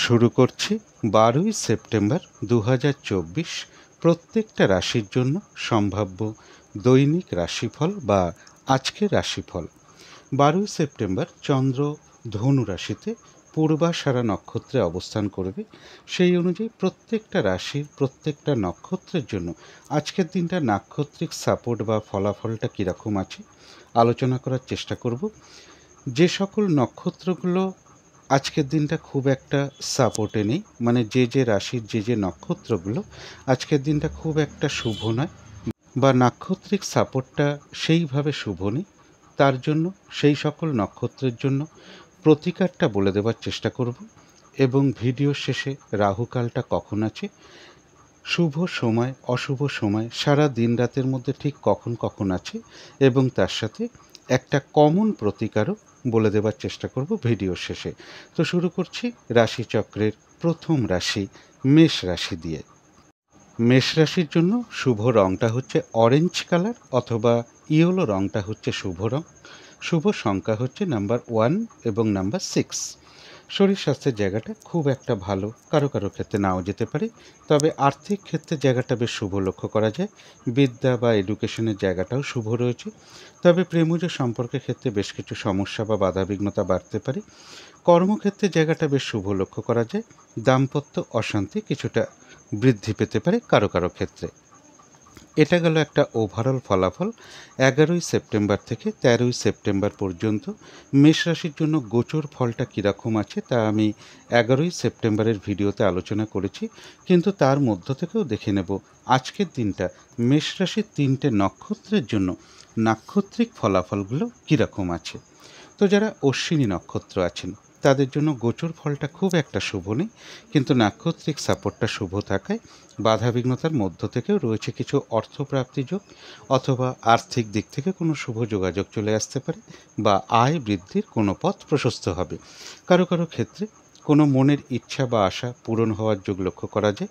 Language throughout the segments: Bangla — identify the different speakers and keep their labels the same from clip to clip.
Speaker 1: শুরু করছি 12ই সেপ্টেম্বর 2024 প্রত্যেকটা রাশির জন্য সম্ভাব্য দৈনিক রাশিফল বা আজকের রাশিফল। 12ই সেপ্টেম্বর চন্দ্র ধনু রাশিতে পূর্বাষাঢ়া নক্ষত্রে অবস্থান করবে। সেই অনুযায়ী প্রত্যেকটা রাশির প্রত্যেকটা নক্ষত্রের জন্য আজকের দিনটা নাক্ষত্রিক সাপোর্ট বা ফলাফলটা কীরকম আছে আলোচনা করার চেষ্টা করব। যে সকল নক্ষত্রগুলো আজকের দিনটা খুব একটা সাপোর্টে নেই, মানে যে রাশির যে নক্ষত্রগুলো আজকের দিনটা খুব একটা শুভ নয় বা নাক্ষত্রিক সাপোর্টটা সেইভাবে শুভ নেই, তার জন্য সেই সকল নক্ষত্রের জন্য প্রতিকারটা বলে দেওয়ার চেষ্টা করব এবং ভিডিও শেষে রাহুকালটা কখন আছে, শুভ সময় অশুভ সময় সারা দিন রাতের মধ্যে ঠিক কখন কখন আছে এবং তার সাথে একটা কমন প্রতিকারও বলে দেওয়ার চেষ্টা করব ভিডিও শেষে। তো শুরু করছি রাশিচক্রের প্রথম রাশি মেষ রাশি দিয়ে। মেষ রাশির জন্য শুভ রঙটা হচ্ছে অরেঞ্জ কালার অথবা ইয়েলো রঙটা হচ্ছে শুভ রং। শুভ সংখ্যা হচ্ছে নাম্বার 1 এবং নাম্বার 6। শরীর স্বাস্থ্যের জায়গাটা খুব একটা ভালো, কারো কারো ক্ষেত্রে নাও যেতে পারে, তবে আর্থিক ক্ষেত্রে জায়গাটা বেশ শুভ লক্ষ্য করা যায়। বিদ্যা বা এডুকেশনের জায়গাটাও শুভ রয়েছে, তবে প্রেমজ সম্পর্কের ক্ষেত্রে বেশ কিছু সমস্যা বা বাধাবিঘ্নতা বাড়তে পারে। কর্মক্ষেত্রে জায়গাটা বেশ শুভ লক্ষ্য করা যায়। দাম্পত্য অশান্তি কিছুটা বৃদ্ধি পেতে পারে কারো কারো ক্ষেত্রে। এটা গেল একটা ওভারঅল ফলাফল 11ই সেপ্টেম্বর থেকে 13ই সেপ্টেম্বর পর্যন্ত। মেষ রাশির জন্য গোচর ফলটা কীরকম আছে তা আমি 11ই সেপ্টেম্বরের ভিডিওতে আলোচনা করেছি, কিন্তু তার মধ্য থেকেও দেখে নেব আজকের দিনটা মেষ রাশির 3টে নক্ষত্রের জন্য নাক্ষত্রিক ফলাফলগুলো কীরকম আছে। তো যারা অশ্বিনী নক্ষত্র আছেন তাদের জন্য গোচর ফলটা খুব একটা শুভ নেই, কিন্তু নাক্ষত্রিক সাপোর্টটা শুভ থাকায় বাধাবিঘ্নতার মধ্য থেকেও রয়েছে কিছু অর্থপ্রাপ্তি যোগ অথবা আর্থিক দিক থেকে কোনো শুভ যোগাযোগ চলে আসতে পারে বা আয় বৃদ্ধির কোনো পথ প্রশস্ত হবে। কারো কারো ক্ষেত্রে কোনো মনের ইচ্ছা বা আশা পূরণ হওয়ার যোগ লক্ষ্য করা যায়।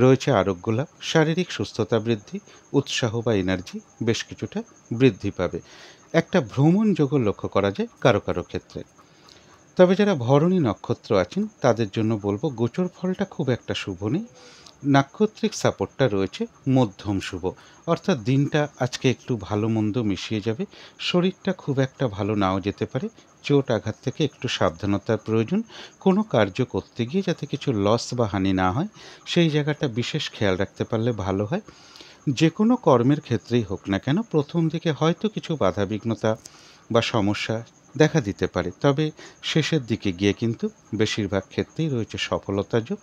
Speaker 1: রয়েছে আরোগ্য লাভ, শারীরিক সুস্থতা বৃদ্ধি, উৎসাহ বা এনার্জি বেশ কিছুটা বৃদ্ধি পাবে। একটা ভ্রমণ যোগও লক্ষ্য করা যায় কারো কারো ক্ষেত্রে। তবে যারা ভরণী নক্ষত্র আছেন তাদের জন্য বলবো গোচর ফলটা খুব একটা শুভ নেই। নাক্ষত্রিক সাপোর্টটা রয়েছে মধ্যম শুভ, অর্থাৎ দিনটা আজকে একটু ভালো মন্দ মিশিয়ে যাবে। শরীরটা খুব একটা ভালো নাও যেতে পারে, চোট আঘাত থেকে একটু সাবধানতার প্রয়োজন। কোনো কার্য করতে গিয়ে যাতে কিছু লস বা হানি না হয় সেই জায়গাটা বিশেষ খেয়াল রাখতে পারলে ভালো হয়। যে কোনো কর্মের ক্ষেত্রেই হোক না কেন প্রথম দিকে হয়তো কিছু বাধাবিঘ্নতা বা সমস্যা দেখা দিতে পারে, তবে শেষের দিকে গিয়ে কিন্তু বেশিরভাগ ক্ষেত্রেই রয়েছে সফলতা যোগ।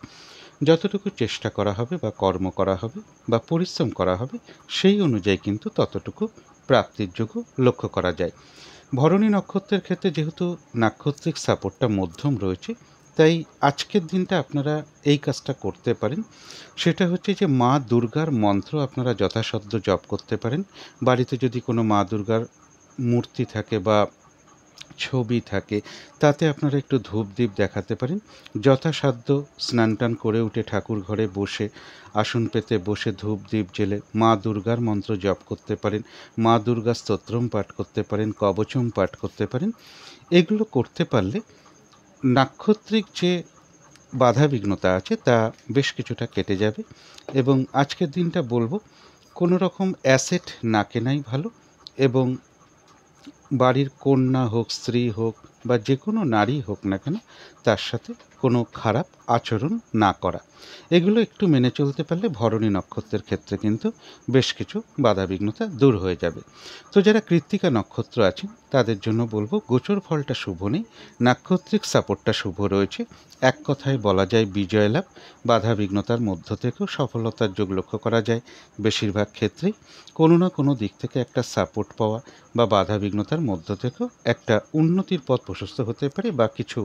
Speaker 1: যতটুকু চেষ্টা করা হবে বা কর্ম করা হবে বা পরিশ্রম করা হবে সেই অনুযায়ী কিন্তু ততটুকু প্রাপ্তির যোগও লক্ষ্য করা যায়। ভরণী নক্ষত্রের ক্ষেত্রে যেহেতু নাক্ষত্রিক সাপোর্টটা মধ্যম রয়েছে, তাই আজকের দিনটা আপনারা এই কাজটা করতে পারেন। সেটা হচ্ছে যে মা দুর্গার মন্ত্র আপনারা যথাসাধ্য জপ করতে পারেন। বাড়িতে যদি কোনো মা দুর্গার মূর্তি থাকে বা ছবি থাকে তাতে আপনারা একটু ধূপ দ্বীপ দেখাতে পারেন। যথাসাধ্য স্নান টান করে উঠে ঠাকুর ঘরে বসে আসন পেতে বসে ধূপ দ্বীপ জেলে মা দুর্গার মন্ত্র জপ করতে পারেন, মা দুর্গা স্তোত্রম পাঠ করতে পারেন, কবচম পাঠ করতে পারেন। এগুলো করতে পারলে নাক্ষত্রিক যে বাধাবিঘ্নতা আছে তা বেশ কিছুটা কেটে যাবে। এবং আজকের দিনটা বলবো কোনো রকম অ্যাসেট না কেনাই ভালো, এবং বাড়ির কন্যা হোক, স্ত্রী হোক বা যে কোনো নারী হোক না কেন তার সাথে কোনো খারাপ আচরণ না করা, এগুলো একটু মেনে চলতে পারলে ভরণী নক্ষত্রের ক্ষেত্রে কিন্তু বেশ কিছু বাধাবিঘ্নতা দূর হয়ে যাবে। তো যারা কৃত্তিকা নক্ষত্র আছেন তাদের জন্য বলবো গোচর ফলটা শুভ নেই, নাক্ষত্রিক সাপোর্টটা শুভ রয়েছে। এক কথায় বলা যায় বিজয় লাভ। বাধাবিঘ্নতার মধ্য থেকেও সফলতার যোগ লক্ষ্য করা যায়। বেশিরভাগ ক্ষেত্রেই কোনো না কোনো দিক থেকে একটা সাপোর্ট পাওয়া বা বাধাবিঘ্নতার মধ্য থেকেও একটা উন্নতির পথ প্রশস্ত হতে পারে বা কিছু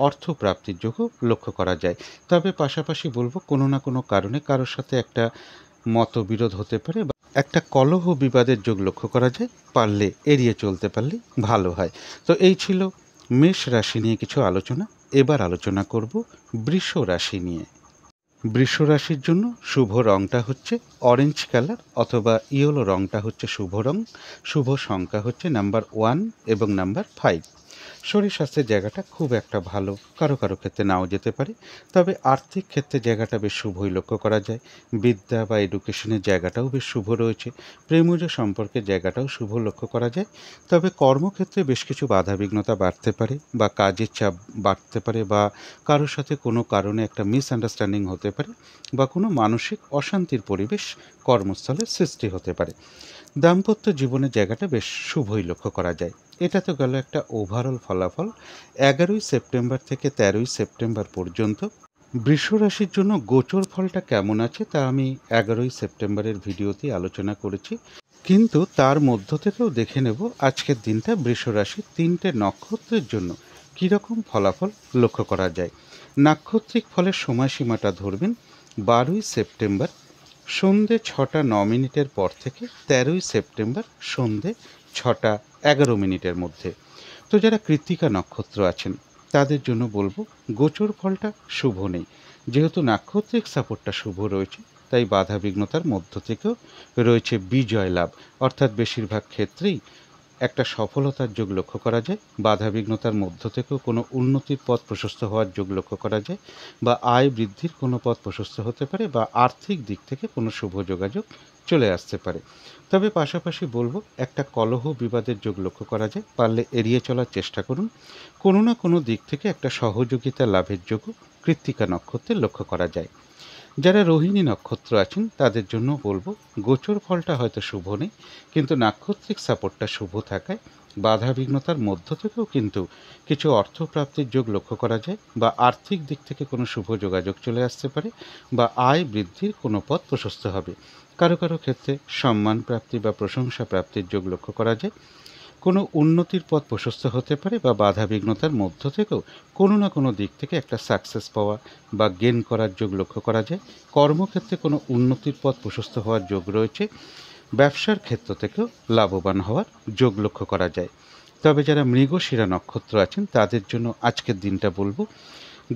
Speaker 1: অর্থ প্রাপ্তির যোগও লক্ষ্য করা যায়। তবে পাশাপাশি বলবো কোনো না কোনো কারণে কারোর সাথে একটা মতবিরোধ হতে পারে বা একটা কলহ বিবাদের যোগ লক্ষ্য করা যায়, পারলে এড়িয়ে চলতে পারলে ভালো হয়। তো এই ছিল মেষ রাশি নিয়ে কিছু আলোচনা। এবার আলোচনা করব বৃষ রাশি নিয়ে। বৃষ রাশির জন্য শুভ রঙটা হচ্ছে অরেঞ্জ কালার অথবা ইয়েলো রঙটা হচ্ছে শুভ রং। শুভ সংখ্যা হচ্ছে নাম্বার 1 এবং নাম্বার 5। শরীর স্বাস্থ্যের জায়গাটা খুব একটা ভালো, কারো কারো ক্ষেত্রে নাও যেতে পারে। তবে আর্থিক ক্ষেত্রে জায়গাটা বেশ শুভই লক্ষ্য করা যায়। বিদ্যা বা এডুকেশনের জায়গাটাও বেশ শুভ রয়েছে। প্রেমজ সম্পর্কের জায়গাটাও শুভ লক্ষ্য করা যায়। তবে কর্মক্ষেত্রে বেশ কিছু বাধাবিঘ্নতা বাড়তে পারে বা কাজের চাপ বাড়তে পারে বা কারোর সাথে কোনো কারণে একটা মিসআন্ডারস্ট্যান্ডিং হতে পারে বা কোনো মানসিক অশান্তির পরিবেশ কর্মস্থলে সৃষ্টি হতে পারে। দাম্পত্য জীবনের জায়গাটা বেশ শুভই লক্ষ্য করা যায়। এটা তো গেল একটা ওভারঅল ফলাফল। 11ই সেপ্টেম্বর থেকে 13ই সেপ্টেম্বর পর্যন্ত বৃষ রাশির জন্য গোচর ফলটা কেমন আছে তা আমি 11ই সেপ্টেম্বরের ভিডিওতে আলোচনা করেছি। কিন্তু তার মধ্য থেকেও দেখে নেব আজকের দিনটা বৃষ রাশির 3টে নক্ষত্রের জন্য কীরকম ফলাফল লক্ষ্য করা যায়। নাক্ষত্রিক ফলের সময়সীমাটা ধরবেন 12ই সেপ্টেম্বর সন্ধে 6টা 9 মিনিটের পর থেকে 13ই সেপ্টেম্বর সন্ধে 6টা 11 মিনিটের মধ্যে। তো যারা কৃত্তিকা নক্ষত্র আছেন তাদের জন্য বলবো গোচর ফলটা শুভ নেই। যেহেতু নাক্ষত্রিক সাপোর্টটা শুভ রয়েছে তাই বাধা বিঘ্নতার মধ্য থেকেও রয়েছে বিজয় লাভ, অর্থাৎ বেশিরভাগ ক্ষেত্রেই একটা সফলতার যোগ লক্ষ্য করা যায়। বাধা বিঘ্নতার মধ্য থেকেও কোনো উন্নতির পথ প্রশস্ত হওয়ার যোগ লক্ষ্য করা যায় বা আয় বৃদ্ধির কোনো পথ প্রশস্ত হতে পারে বা আর্থিক দিক থেকে কোনো শুভ যোগাযোগ চলে আসতে পারে। তবে পাশাপাশি বলবো একটা কলহ বিবাদের যোগ লক্ষ্য করা যায়, পারলে এড়িয়ে চলার চেষ্টা করুন। কোনো না কোনো দিক থেকে একটা সহযোগিতা লাভের যোগও কৃত্তিকা নক্ষত্রে লক্ষ্য করা যায়। যারা রোহিণী নক্ষত্র আছেন তাদের জন্য বলবো গোচর ফলটা হয়তো শুভ নেই, কিন্তু নাক্ষত্রিক সাপোর্টটা শুভ থাকায় বাধা বিঘ্নতার মধ্য থেকেও কিন্তু কিছু অর্থপ্রাপ্তির যোগ লক্ষ্য করা যায় বা আর্থিক দিক থেকে কোনো শুভ যোগাযোগ চলে আসতে পারে বা আয় বৃদ্ধির কোনো পথ প্রশস্ত হবে। কারো কারো ক্ষেত্রে সম্মান প্রাপ্তি বা প্রশংসা প্রাপ্তির যোগ লক্ষ্য করা যায়। কোনো উন্নতির পথ প্রশস্ত হতে পারে বা বাধা বিঘ্নতার মধ্য থেকেও কোনো না কোনো দিক থেকে একটা সাকসেস পাওয়া বা গেন করার যোগ লক্ষ্য করা যায়। কর্মক্ষেত্রে কোনো উন্নতির পথ প্রশস্ত হওয়ার যোগ রয়েছে। ব্যবসার ক্ষেত্র থেকেও লাভবান হওয়ার যোগ লক্ষ্য করা যায়। তবে যারা মৃগশিরা নক্ষত্র আছেন তাদের জন্য আজকের দিনটা বলবো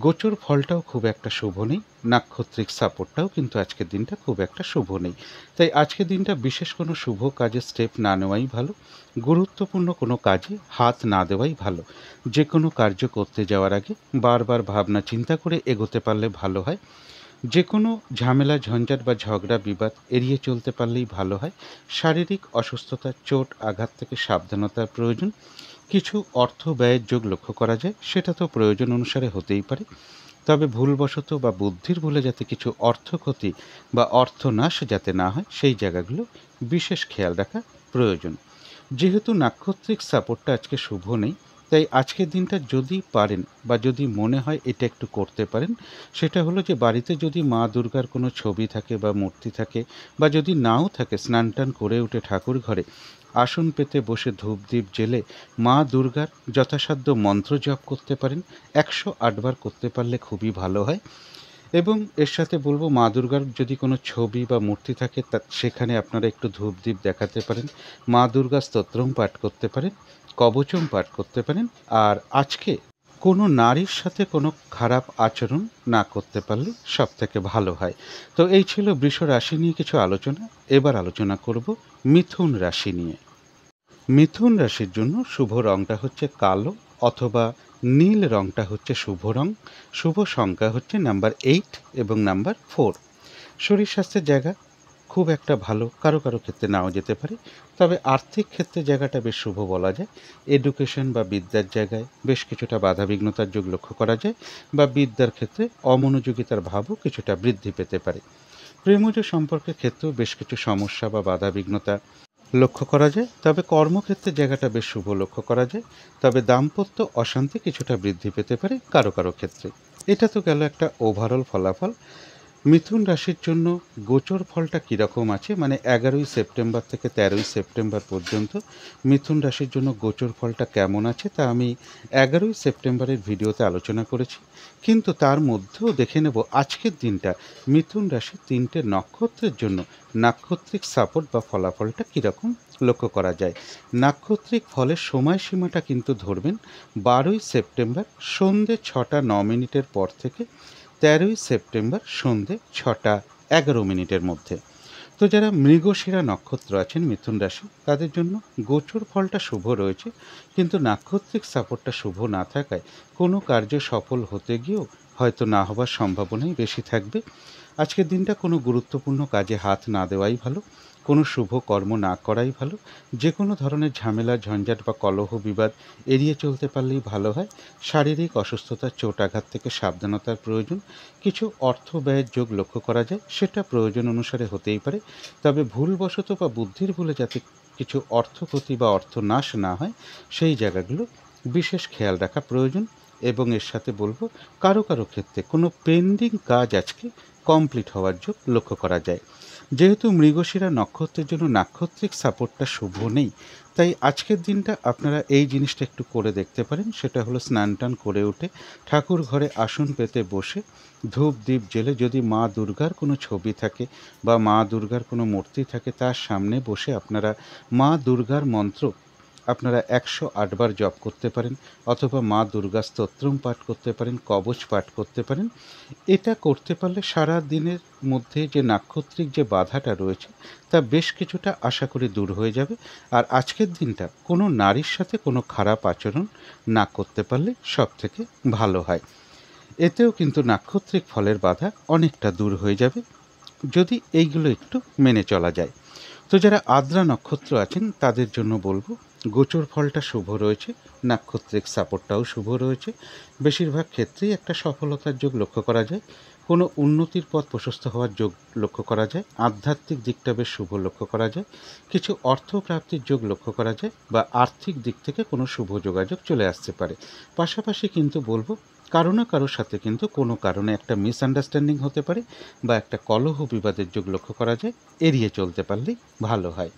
Speaker 1: গোচর ফলটাও খুব একটা শুভ নেই, নাক্ষত্রিক সাপোর্টটাও কিন্তু আজকের দিনটা খুব একটা শুভ নেই। তাই আজকের দিনটা বিশেষ কোনো শুভ কাজে স্টেপ না নেওয়াই ভালো, গুরুত্বপূর্ণ কোনো কাজে হাত না দেওয়াই ভালো। যে কোনো কার্য করতে যাওয়ার আগে বারবার ভাবনা চিন্তা করে এগোতে পারলে ভালো হয়। যে কোনো ঝামেলা ঝঞ্ঝাট বা ঝগড়া বিবাদ এড়িয়ে চলতে পারলেই ভালো হয়। শারীরিক অসুস্থতা চোট আঘাত থেকে সাবধানতার প্রয়োজন। কিছু অর্থ ব্যয়ের যোগ লক্ষ্য করা যায়, সেটা তো প্রয়োজন অনুসারে হতেই পারে। তবে ভুলবশত বা বুদ্ধির ভুলে যাতে কিছু অর্থ ক্ষতি বা অর্থনাশ যাতে না হয় সেই জায়গাগুলো বিশেষ খেয়াল রাখা প্রয়োজন। যেহেতু নাক্ষত্রিক সাপোর্টটা আজকে শুভ নেই, তাই আজকের দিনটা যদি পারেন বা যদি মনে হয় এটা একটু করতে পারেন, সেটা হলো যে বাড়িতে যদি মা দুর্গার কোনো ছবি থাকে বা মূর্তি থাকে বা যদি নাও থাকে, স্নান টান করে উঠে ঠাকুর ঘরে আসন পেতে বসে ধূপদীপ জেলে মা দুর্গার যথাসাধ্য মন্ত্র জপ করতে পারেন। 108 বার করতে পারলে খুবই ভালো হয়। এবং এর সাথে বলবো মা দুর্গার যদি কোনো ছবি বা মূর্তি থাকে তা সেখানে আপনারা একটু ধূপদীপ দেখাতে পারেন। মা দুর্গা স্তোত্রম পাঠ করতে পারেন, কবচম পাঠ করতে পারেন। আর আজকে কোনো নারীর সাথে কোনো খারাপ আচরণ না করতে পারলে সব থেকে ভালো হয়। তো এই ছিল বৃষ রাশি নিয়ে কিছু আলোচনা। এবার আলোচনা করব মিথুন রাশি নিয়ে। মিথুন রাশির জন্য শুভ রংটা হচ্ছে কালো অথবা নীল রংটা হচ্ছে শুভ রং। শুভ সংখ্যা হচ্ছে নাম্বার 8 এবং নাম্বার 4। শরীর স্বাস্থ্যের জায়গা খুব একটা ভালো, কারো কারো ক্ষেত্রে নাও যেতে পারে। তবে আর্থিক ক্ষেত্রে জায়গাটা বেশ শুভ বলা যায়। এডুকেশন বা বিদ্যার জায়গায় বেশ কিছুটা বাধাবিঘ্নতার যোগ লক্ষ্য করা যায় বা বিদ্যার ক্ষেত্রে অমনোযোগিতার ভাবও কিছুটা বৃদ্ধি পেতে পারে। প্রেমজ সম্পর্কের ক্ষেত্রেও বেশ কিছু সমস্যা বা বাধাবিঘ্নতা লক্ষ্য করা যায়। তবে কর্মক্ষেত্রে জায়গাটা বেশ শুভ লক্ষ্য করা যায়। তবে দাম্পত্য অশান্তি কিছুটা বৃদ্ধি পেতে পারে কারো কারো ক্ষেত্রে। এটা তো গেল একটা ওভারঅল ফলাফল। মিথুন রাশির জন্য গোচর ফলটা কীরকম আছে, মানে 11ই সেপ্টেম্বর থেকে 13ই সেপ্টেম্বর পর্যন্ত মিথুন রাশির জন্য গোচর ফলটা কেমন আছে তা আমি 11ই সেপ্টেম্বরের ভিডিওতে আলোচনা করেছি। কিন্তু তার মধ্যেও দেখে নেব আজকের দিনটা মিথুন রাশির 3টে নক্ষত্রের জন্য নাক্ষত্রিক সাপোর্ট বা ফলাফলটা কীরকম লক্ষ্য করা যায়। নাক্ষত্রিক ফলের সময়সীমাটা কিন্তু ধরবেন 12ই সেপ্টেম্বর সন্ধে 6টা 9 মিনিটের পর থেকে 13ই সেপ্টেম্বর সন্ধে 6টা 11 মিনিটের মধ্যে। তো যারা মৃগশিরা নক্ষত্র আছেন মিথুন রাশি, তাদের জন্য গোচর ফলটা শুভ রয়েছে, কিন্তু নাক্ষত্রিক সাপোর্টটা শুভ না থাকায় কোনো কার্য সফল হতে গিয়েও হয়তো না হবার সম্ভাবনাই বেশি থাকবে। আজকের দিনটা কোনো গুরুত্বপূর্ণ কাজে হাত না দেওয়াই ভালো, কোনো শুভ কর্ম না করাই ভালো। যে কোনো ধরনের ঝামেলা, ঝঞ্ঝাট বা কলহ বিবাদ এড়িয়ে চলতে পারলেই ভালো হয়। শারীরিক অসুস্থতা, চোট আঘাত থেকে সাবধানতার প্রয়োজন। কিছু অর্থ ব্যয়ের যোগ লক্ষ্য করা যায়, সেটা প্রয়োজন অনুসারে হতেই পারে, তবে ভুলবশত বা বুদ্ধির ভুলে যাতে কিছু অর্থক্ষতি বা অর্থনাশ না হয় সেই জায়গাগুলো বিশেষ খেয়াল রাখা প্রয়োজন। এবং এর সাথে বলবো, কারো কারো ক্ষেত্রে কোনো পেন্ডিং কাজ আজকে কমপ্লিট হওয়ার যোগ লক্ষ্য করা যায়। যেহেতু মৃগশিরা নক্ষত্রের জন্য নাক্ষত্রিক সাপোর্টটা শুভ নেই, তাই আজকের দিনটা আপনারা এই জিনিসটা একটু করে দেখতে পারেন। সেটা হলো স্নান টান করে উঠে ঠাকুর ঘরে আসন পেতে বসে ধূপ দ্বীপ জেলে, যদি মা দুর্গার কোনো ছবি থাকে বা মা দুর্গার কোনো মূর্তি থাকে, তার সামনে বসে আপনারা মা দুর্গার মন্ত্র আপনারা 108 বার জপ করতে পারেন, অথবা মা দুর্গা স্তোত্রম পাঠ করতে পারেন, কবচ পাঠ করতে পারেন। এটা করতে পারলে সারা দিনের মধ্যে যে নাক্ষত্রিক যে বাধাটা রয়েছে তা বেশ কিছুটা আশা করি দূর হয়ে যাবে। আর আজকের দিনটা কোনো নারীর সাথে কোনো খারাপ আচরণ না করতে পারলে সব থেকে ভালো হয়। এতেও কিন্তু নাক্ষত্রিক ফলের বাধা অনেকটা দূর হয়ে যাবে, যদি এইগুলো একটু মেনে চলা যায়। তো যারা আদ্রা নক্ষত্র আছেন তাদের জন্য বলবো, গোচর ফলটা শুভ রয়েছে, নাক্ষত্রিক সাপোর্টটাও শুভ রয়েছে। বেশিরভাগ ক্ষেত্রেই একটা সফলতার যোগ লক্ষ্য করা যায়, কোনো উন্নতির পথ প্রশস্ত হওয়ার যোগ লক্ষ্য করা যায়, আধ্যাত্মিক দিকটা বেশ শুভ লক্ষ্য করা যায়, কিছু অর্থ প্রাপ্তির যোগ লক্ষ্য করা যায়, বা আর্থিক দিক থেকে কোনো শুভ যোগাযোগ চলে আসতে পারে। পাশাপাশি কিন্তু বলবো, কারো না কারোর সাথে কিন্তু কোনো কারণে একটা মিসআন্ডারস্ট্যান্ডিং হতে পারে, বা একটা কলহ বিবাদের যোগ লক্ষ্য করা যায়, এড়িয়ে চলতে পারলেই ভালো হয়।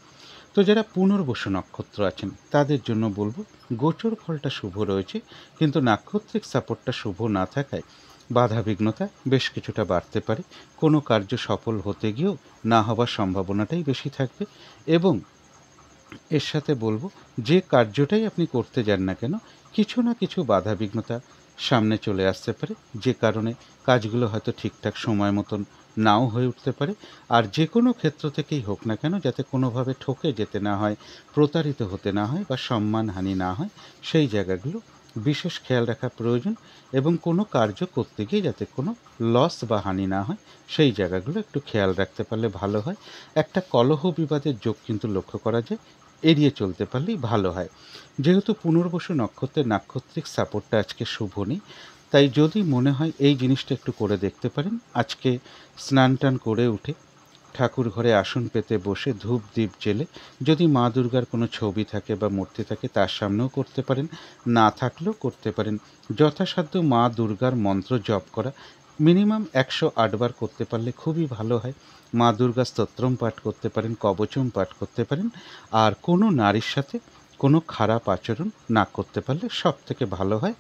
Speaker 1: তো যারা পুনর্বসু নক্ষত্র আছেন তাদের জন্য বলবো, গোচর ফলটা শুভ রয়েছে, কিন্তু নাক্ষত্রিক সাপোর্টটা শুভ না থাকায় বাধা বিঘ্নতা বেশ কিছুটা বাড়তে পারে। কোনো কার্য সফল হতে গিয়েও না হবার সম্ভাবনাটাই বেশি থাকবে। এবং এর সাথে বলবো, যে কার্যটাই আপনি করতে যান না কেন, কিছু না কিছু বাধা বিঘ্নতা সামনে চলে আসতে পারে, যে কারণে কাজগুলো হয়তো ঠিকঠাক সময় মতন নাও হয়ে উঠতে পারে। আর যে কোনো ক্ষেত্র থেকেই হোক না কেন, যাতে কোনোভাবে ঠকে যেতে না হয়, প্রতারিত হতে না হয়, বা সম্মানহানি না হয়, সেই জায়গাগুলো বিশেষ খেয়াল রাখা প্রয়োজন। এবং কোনো কার্য করতে গিয়ে যাতে কোনো লস বা হানি না হয়, সেই জায়গাগুলো একটু খেয়াল রাখতে পারলে ভালো হয়। একটা কলহ বিবাদের যোগ কিন্তু লক্ষ্য করা যায়, এড়িয়ে চলতে পারলেই ভালো হয়। যেহেতু পুনর্বসু নক্ষত্রের নাক্ষত্রিক সাপোর্টটা আজকে শুভ নেই, তাই যদি মনে হয় এই জিনিসটা একটু করে দেখতে পারেন। আজকে স্নান টান করে উঠে ঠাকুর ঘরে আসন পেতে বসে ধূপ দ্বীপ জেলে, যদি মা দুর্গার কোনো ছবি থাকে বা মূর্তি থাকে তার সামনেও করতে পারেন, না থাকলেও করতে পারেন। যথাসাধ্য মা দুর্গার মন্ত্র জপ করা মিনিমাম 108 বার করতে পারলে খুবই ভালো হয়। মা দুর্গা স্তোত্রম পাঠ করতে পারেন, কবচম পাঠ করতে পারেন। আর কোনো নারীর সাথে কোনো খারাপ আচরণ না করতে পারলে সব থেকে ভালো হয়।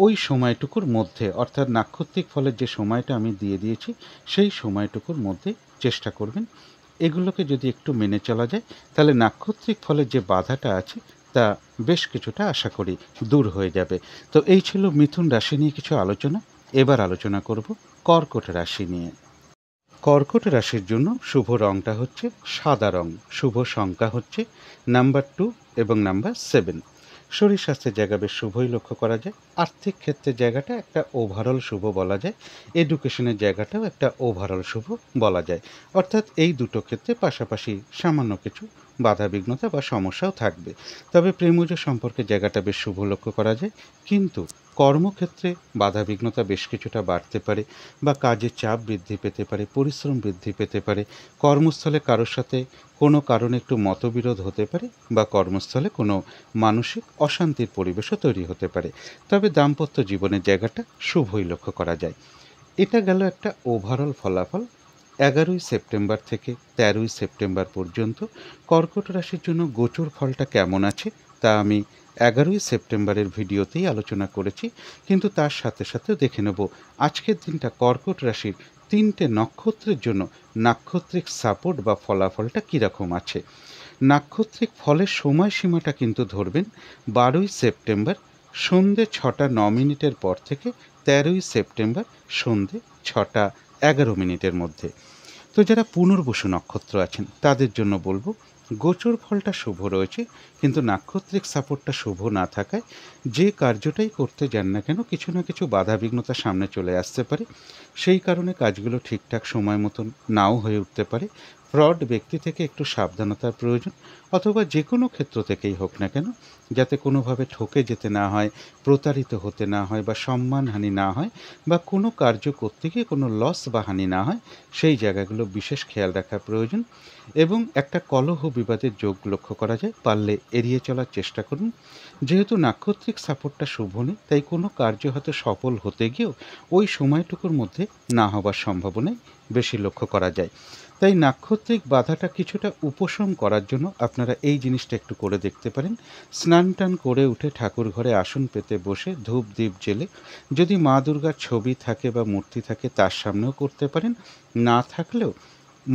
Speaker 1: ওই সময়টুকুর মধ্যে, অর্থাৎ নাক্ষত্রিক ফলের যে সময়টা আমি দিয়ে দিয়েছি সেই সময়টুকুর মধ্যে চেষ্টা করবেন। এগুলোকে যদি একটু মেনে চলা যায়, তাহলে নাক্ষত্রিক ফলের যে বাধাটা আছে তা বেশ কিছুটা আশা করি দূর হয়ে যাবে। তো এই ছিল মিথুন রাশি নিয়ে কিছু আলোচনা। এবার আলোচনা করব কর্কট রাশি নিয়ে। কর্কট রাশির জন্য শুভ রংটা হচ্ছে সাদা রং, শুভ সংখ্যা হচ্ছে নাম্বার 2 এবং নাম্বার 7। শরীর স্বাস্থ্যের জায়গা বেশ শুভই লক্ষ্য করা যায়। আর্থিক ক্ষেত্রের জায়গাটা একটা ওভারঅল শুভ বলা যায়। এডুকেশনের জায়গাটাও একটা ওভারঅল শুভ বলা যায়। অর্থাৎ এই দুটো ক্ষেত্রে পাশাপাশি সামান্য কিছু বাধা বিঘ্নতা বা সমস্যাও থাকবে। তবে প্রেমজ সম্পর্কের জায়গাটা বেশ শুভ লক্ষ্য করা যায়, কিন্তু কর্মক্ষেত্রে বাধা বিঘ্নতা বেশ কিছুটা বাড়তে পারে, বা কাজের চাপ বৃদ্ধি পেতে পারে, পরিশ্রম বৃদ্ধি পেতে পারে। কর্মস্থলে কারোর সাথে কোনো কারণে একটু মতবিরোধ হতে পারে, বা কর্মস্থলে কোনো মানসিক অশান্তির পরিবেশও তৈরি হতে পারে। তবে দাম্পত্য জীবনের জায়গাটা শুভই লক্ষ্য করা যায়। এটা গেল একটা ওভারঅল ফলাফল। 11ই সেপ্টেম্বর থেকে 13ই সেপ্টেম্বর পর্যন্ত কর্কট রাশির জন্য গোচর ফলটা কেমন আছে তা আমি 11ই সেপ্টেম্বরের ভিডিওতেই আলোচনা করেছি। কিন্তু তার সাথে সাথে দেখে নেব আজকের দিনটা কর্কট রাশির 3টে নক্ষত্রের জন্য নাক্ষত্রিক সাপোর্ট বা ফলাফলটা কীরকম আছে। নাক্ষত্রিক ফলের সময়সীমাটা কিন্তু ধরবেন 12ই সেপ্টেম্বর সন্ধ্যে 6টা 9 মিনিটের পর থেকে 13ই সেপ্টেম্বর সন্ধ্যে 6টা 11 মিনিটের মধ্যে। তো তো যারা পুনর্বসু নক্ষত্র আছেন তাদের জন্য বলবো গোচর ফলটা শুভ রয়েছে, কিন্তু নাক্ষত্রিক সাপোর্টটা শুভ না থাকায় যে কার্যটাই করতে যান না কেন কিছু না কিছু বাধা বিঘ্নতা সামনে চলে আসতে পারে। সেই কারণে কাজগুলো ঠিকঠাক সময় মতন নাও হয়ে উঠতে পারে। ফ্রড ব্যক্তি থেকে একটু সাবধানতার প্রয়োজন, অথবা যে কোনো ক্ষেত্র থেকেই হোক না কেন যাতে কোনোভাবে ঠকে যেতে না হয়, প্রতারিত হতে না হয়, বা সম্মানহানি না হয়, বা কোনো কার্য করতে গিয়ে কোনো লস বা হানি না হয়, সেই জায়গাগুলো বিশেষ খেয়াল রাখা প্রয়োজন। এবং একটা কলহ বিবাদের যোগ লক্ষ্য করা যায়, পারলে এড়িয়ে চলার চেষ্টা করুন। যেহেতু নাক্ষত্রিক সাপোর্টটা শুভ নেই, তাই কোনো কার্য হয়তো সফল হতে গিয়েও ওই সময়টুকুর মধ্যে না হবার সম্ভাবনাই বেশি লক্ষ্য করা যায়। তাই নাক্ষত্রিক বাধাটা কিছুটা উপশম করার জন্য আপনারা এই জিনিসটা একটু করে দেখতে পারেন। স্নান টান করে উঠে ঠাকুর ঘরে আসন পেতে বসে ধূপ দ্বীপ জেলে, যদি মা দুর্গার ছবি থাকে বা মূর্তি থাকে তার সামনেও করতে পারেন, না থাকলেও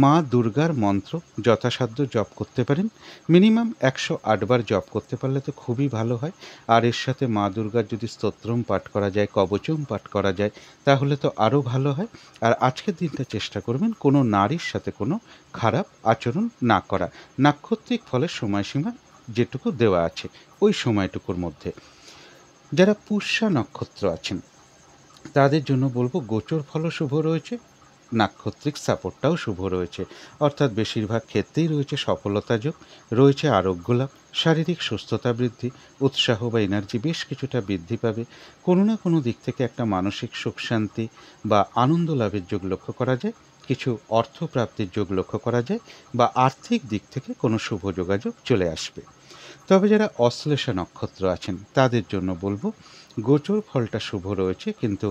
Speaker 1: মা দুর্গার মন্ত্র যথাসাধ্য জপ করতে পারেন। মিনিমাম 108 বার জপ করতে পারলে তো খুবই ভালো হয়। আর এর সাথে মা দুর্গার যদি স্তোত্রম পাঠ করা যায়, কবচম পাঠ করা যায়, তাহলে তো আরও ভালো হয়। আর আজকের দিনটা চেষ্টা করবেন কোনো নারীর সাথে কোনো খারাপ আচরণ না করা। নাক্ষত্রিক ফলের সময়সীমা যেটুকু দেওয়া আছে ওই সময়টুকুর মধ্যে। যারা পুষ্যা নক্ষত্র আছেন তাদের জন্য বলবো গোচর ফলও শুভ রয়েছে, নাক্ষত্রিক সাপোর্টটাও শুভ রয়েছে। অর্থাৎ বেশিরভাগ ক্ষেত্রেই রয়েছে সফলতা যোগ, রয়েছে আরোগ্য লাভ, শারীরিক সুস্থতা বৃদ্ধি, উৎসাহ বা এনার্জি বেশ কিছুটা বৃদ্ধি পাবে। কোনো না কোনো দিক থেকে একটা মানসিক সুখ শান্তি বা আনন্দ লাভের যোগ লক্ষ্য করা যায়, কিছু অর্থপ্রাপ্তির যোগ লক্ষ্য করা যায়, বা আর্থিক দিক থেকে কোনো শুভ যোগাযোগ চলে আসবে। তবে যারা অশ্লেষা নক্ষত্র আছেন তাদের জন্য বলবো গোচর ফলটা শুভ রয়েছে, কিন্তু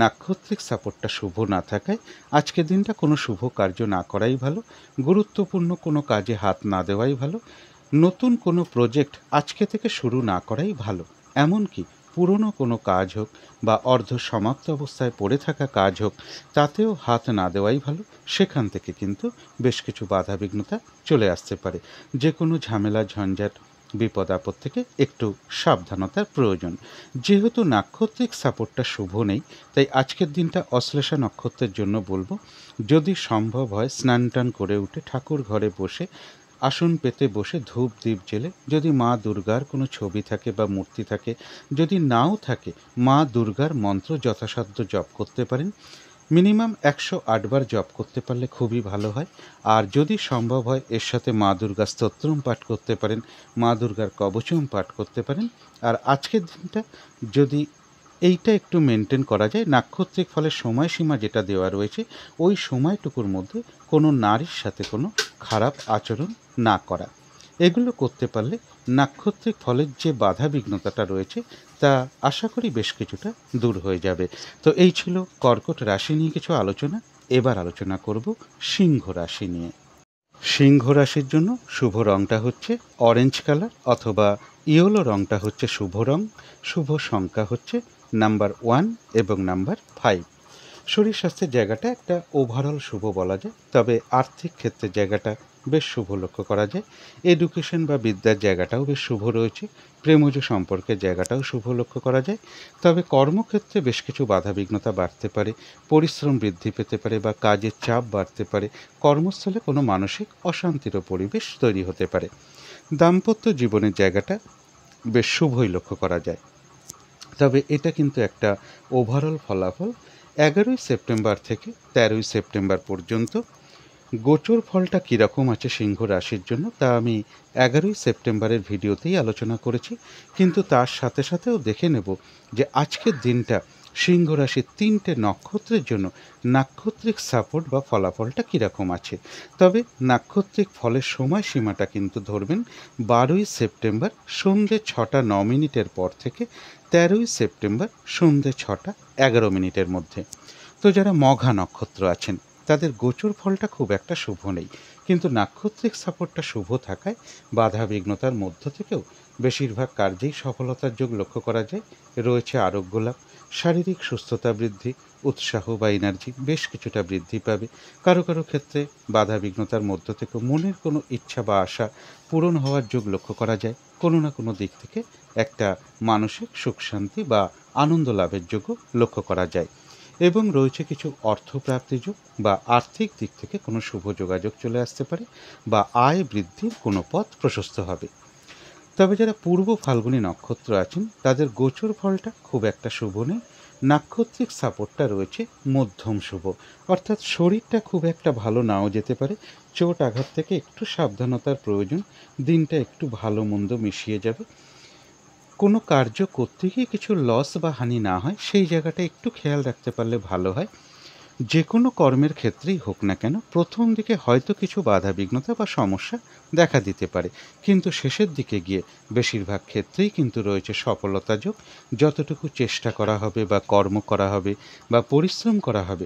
Speaker 1: নাক্ষত্রিক সাপোর্টটা শুভ না থাকায় আজকের দিনটা কোনো শুভ কার্য না করাই ভালো। গুরুত্বপূর্ণ কোনো কাজে হাত না দেওয়াই ভালো। নতুন কোনো প্রজেক্ট আজকে থেকে শুরু না করাই ভালো। এমনকি পুরনো কোনো কাজ হোক বা অর্ধ সমাপ্ত অবস্থায় পড়ে থাকা কাজ হোক, তাতেও হাত না দেওয়াই ভালো। সেখান থেকে কিন্তু বেশ কিছু বাধা বিঘ্নতা চলে আসতে পারে। যে কোনো ঝামেলা ঝঞ্ঝাট বিপদ আপদ থেকে একটু সাবধানতার প্রয়োজন। যেহেতু নাক্ষত্রিক সাপোর্টটা শুভ নেই, তাই আজকের দিনটা অশ্লেষা নক্ষত্রের জন্য বলবো যদি সম্ভব হয় স্নান টান করে উঠে ঠাকুর ঘরে বসে আসন পেতে বসে ধূপ দ্বীপ জেলে, যদি মা দুর্গার কোনো ছবি থাকে বা মূর্তি থাকে, যদি নাও থাকে মা দুর্গার মন্ত্র যথাসাধ্য জপ করতে পারেন। মিনিমাম 108 বার জপ করতে পারলে খুবই ভালো হয়। আর যদি সম্ভব হয় এর সাথে মা দুর্গা স্তোত্রম পাঠ করতে পারেন, মা দুর্গার কবচম পাঠ করতে পারেন। আর আজকের দিনটা যদি এইটা একটু মেনটেন করা যায়, নাক্ষত্রিক ফলের সময়সীমা যেটা দেওয়া রয়েছে ওই সময়টুকুর মধ্যে কোনো নারীর সাথে কোনো খারাপ আচরণ না করা, এগুলো করতে পারলে নাক্ষত্রিক ফলের যে বাধা বিঘ্নতাটা রয়েছে তা আশা করি বেশ কিছুটা দূর হয়ে যাবে। তো এই ছিল কর্কট রাশি নিয়ে কিছু আলোচনা। এবার আলোচনা করব সিংহ রাশি নিয়ে। সিংহ রাশির জন্য শুভ রঙটা হচ্ছে অরেঞ্জ কালার, অথবা ইয়েলো রঙটা হচ্ছে শুভ রং। শুভ সংখ্যা হচ্ছে নাম্বার 1 এবং নাম্বার 5। শরীর স্বাস্থ্যের জায়গাটা একটা ওভারঅল শুভ বলা যায়, তবে আর্থিক ক্ষেত্রের জায়গাটা বেশ শুভ লক্ষ্য করা যায়। এডুকেশন বা বিদ্যার জায়গাটাও বেশ শুভ রয়েছে। প্রেমজ সম্পর্কের জায়গাটাও শুভ লক্ষ্য করা যায়। তবে কর্মক্ষেত্রে বেশ কিছু বাধাবিঘ্নতা বাড়তে পারে, পরিশ্রম বৃদ্ধি পেতে পারে, বা কাজের চাপ বাড়তে পারে। কর্মস্থলে কোনো মানসিক অশান্তিরও পরিবেশ তৈরি হতে পারে। দাম্পত্য জীবনের জায়গাটা বেশ শুভই লক্ষ্য করা যায়। তবে এটা কিন্তু একটা ওভারঅল ফলাফল। 11ই সেপ্টেম্বর থেকে 13ই সেপ্টেম্বর পর্যন্ত গোচর ফলটা কীরকম আছে সিংহ রাশির জন্য তা আমি 11ই সেপ্টেম্বরের ভিডিওতেই আলোচনা করেছি। কিন্তু তার সাথে সাথেও দেখে নেব যে আজকের দিনটা সিংহ রাশির 3টে নক্ষত্রের জন্য নাক্ষত্রিক সাপোর্ট বা ফলাফলটা কীরকম আছে। তবে নাক্ষত্রিক ফলের সময়সীমাটা কিন্তু ধরবেন 12ই সেপ্টেম্বর সন্ধ্যে 6টা 9 মিনিটের পর থেকে 13ই সেপ্টেম্বর সন্ধ্যে 6টা 11 মিনিটের মধ্যে। তো যারা মঘা নক্ষত্র আছেন তাদের গোচর ফলটা খুব একটা শুভ নেই, কিন্তু নাক্ষত্রিক সাপোর্টটা শুভ থাকায় বাধা বিঘ্নতার মধ্য থেকেও বেশিরভাগ কার্যেই সফলতার যোগ লক্ষ্য করা যায়। রয়েছে আরোগ্য লাভ, শারীরিক সুস্থতা বৃদ্ধি, উৎসাহ বা এনার্জি বেশ কিছুটা বৃদ্ধি পাবে। কারো কারো ক্ষেত্রে বাধা বিঘ্নতার মধ্য থেকে মনের কোনো ইচ্ছা বা আশা পূরণ হওয়ার যোগ লক্ষ্য করা যায়। কোনো না কোনো দিক থেকে একটা মানসিক সুখ শান্তি বা আনন্দ লাভের যোগও লক্ষ্য করা যায়। এবং রয়েছে কিছু অর্থপ্রাপ্তি যোগ বা আর্থিক দিক থেকে কোনো শুভ যোগাযোগ চলে আসতে পারে বা আয় বৃদ্ধির কোনো পথ প্রশস্ত হবে। তবে যারা পূর্ব ফাল্গুনী নক্ষত্র আছেন তাদের গোচর ফলটা খুব একটা শুভ নেই। নাক্ষত্রিক সাপোর্টটা রয়েছে মধ্যম শুভ, অর্থাৎ শরীরটা খুব একটা ভালো নাও যেতে পারে, চোট আঘাত থেকে একটু সাবধানতার প্রয়োজন, দিনটা একটু ভালো মন্দ মিশিয়ে যাবে। কোনো কার্য করতে গিয়ে কিছু লস বা হানি না হয় সেই জায়গাটা একটু খেয়াল রাখতে পারলে ভালো হয়। যে কোনো কর্মের ক্ষেত্রেই হোক না কেন প্রথম দিকে হয়তো কিছু বাধা বিঘ্নতা বা সমস্যা দেখা দিতে পারে, কিন্তু শেষের দিকে গিয়ে বেশিরভাগ ক্ষেত্রেই কিন্তু রয়েছে সফলতা যোগ। যতটুকু চেষ্টা করা হবে বা কর্ম করা হবে বা পরিশ্রম করা হবে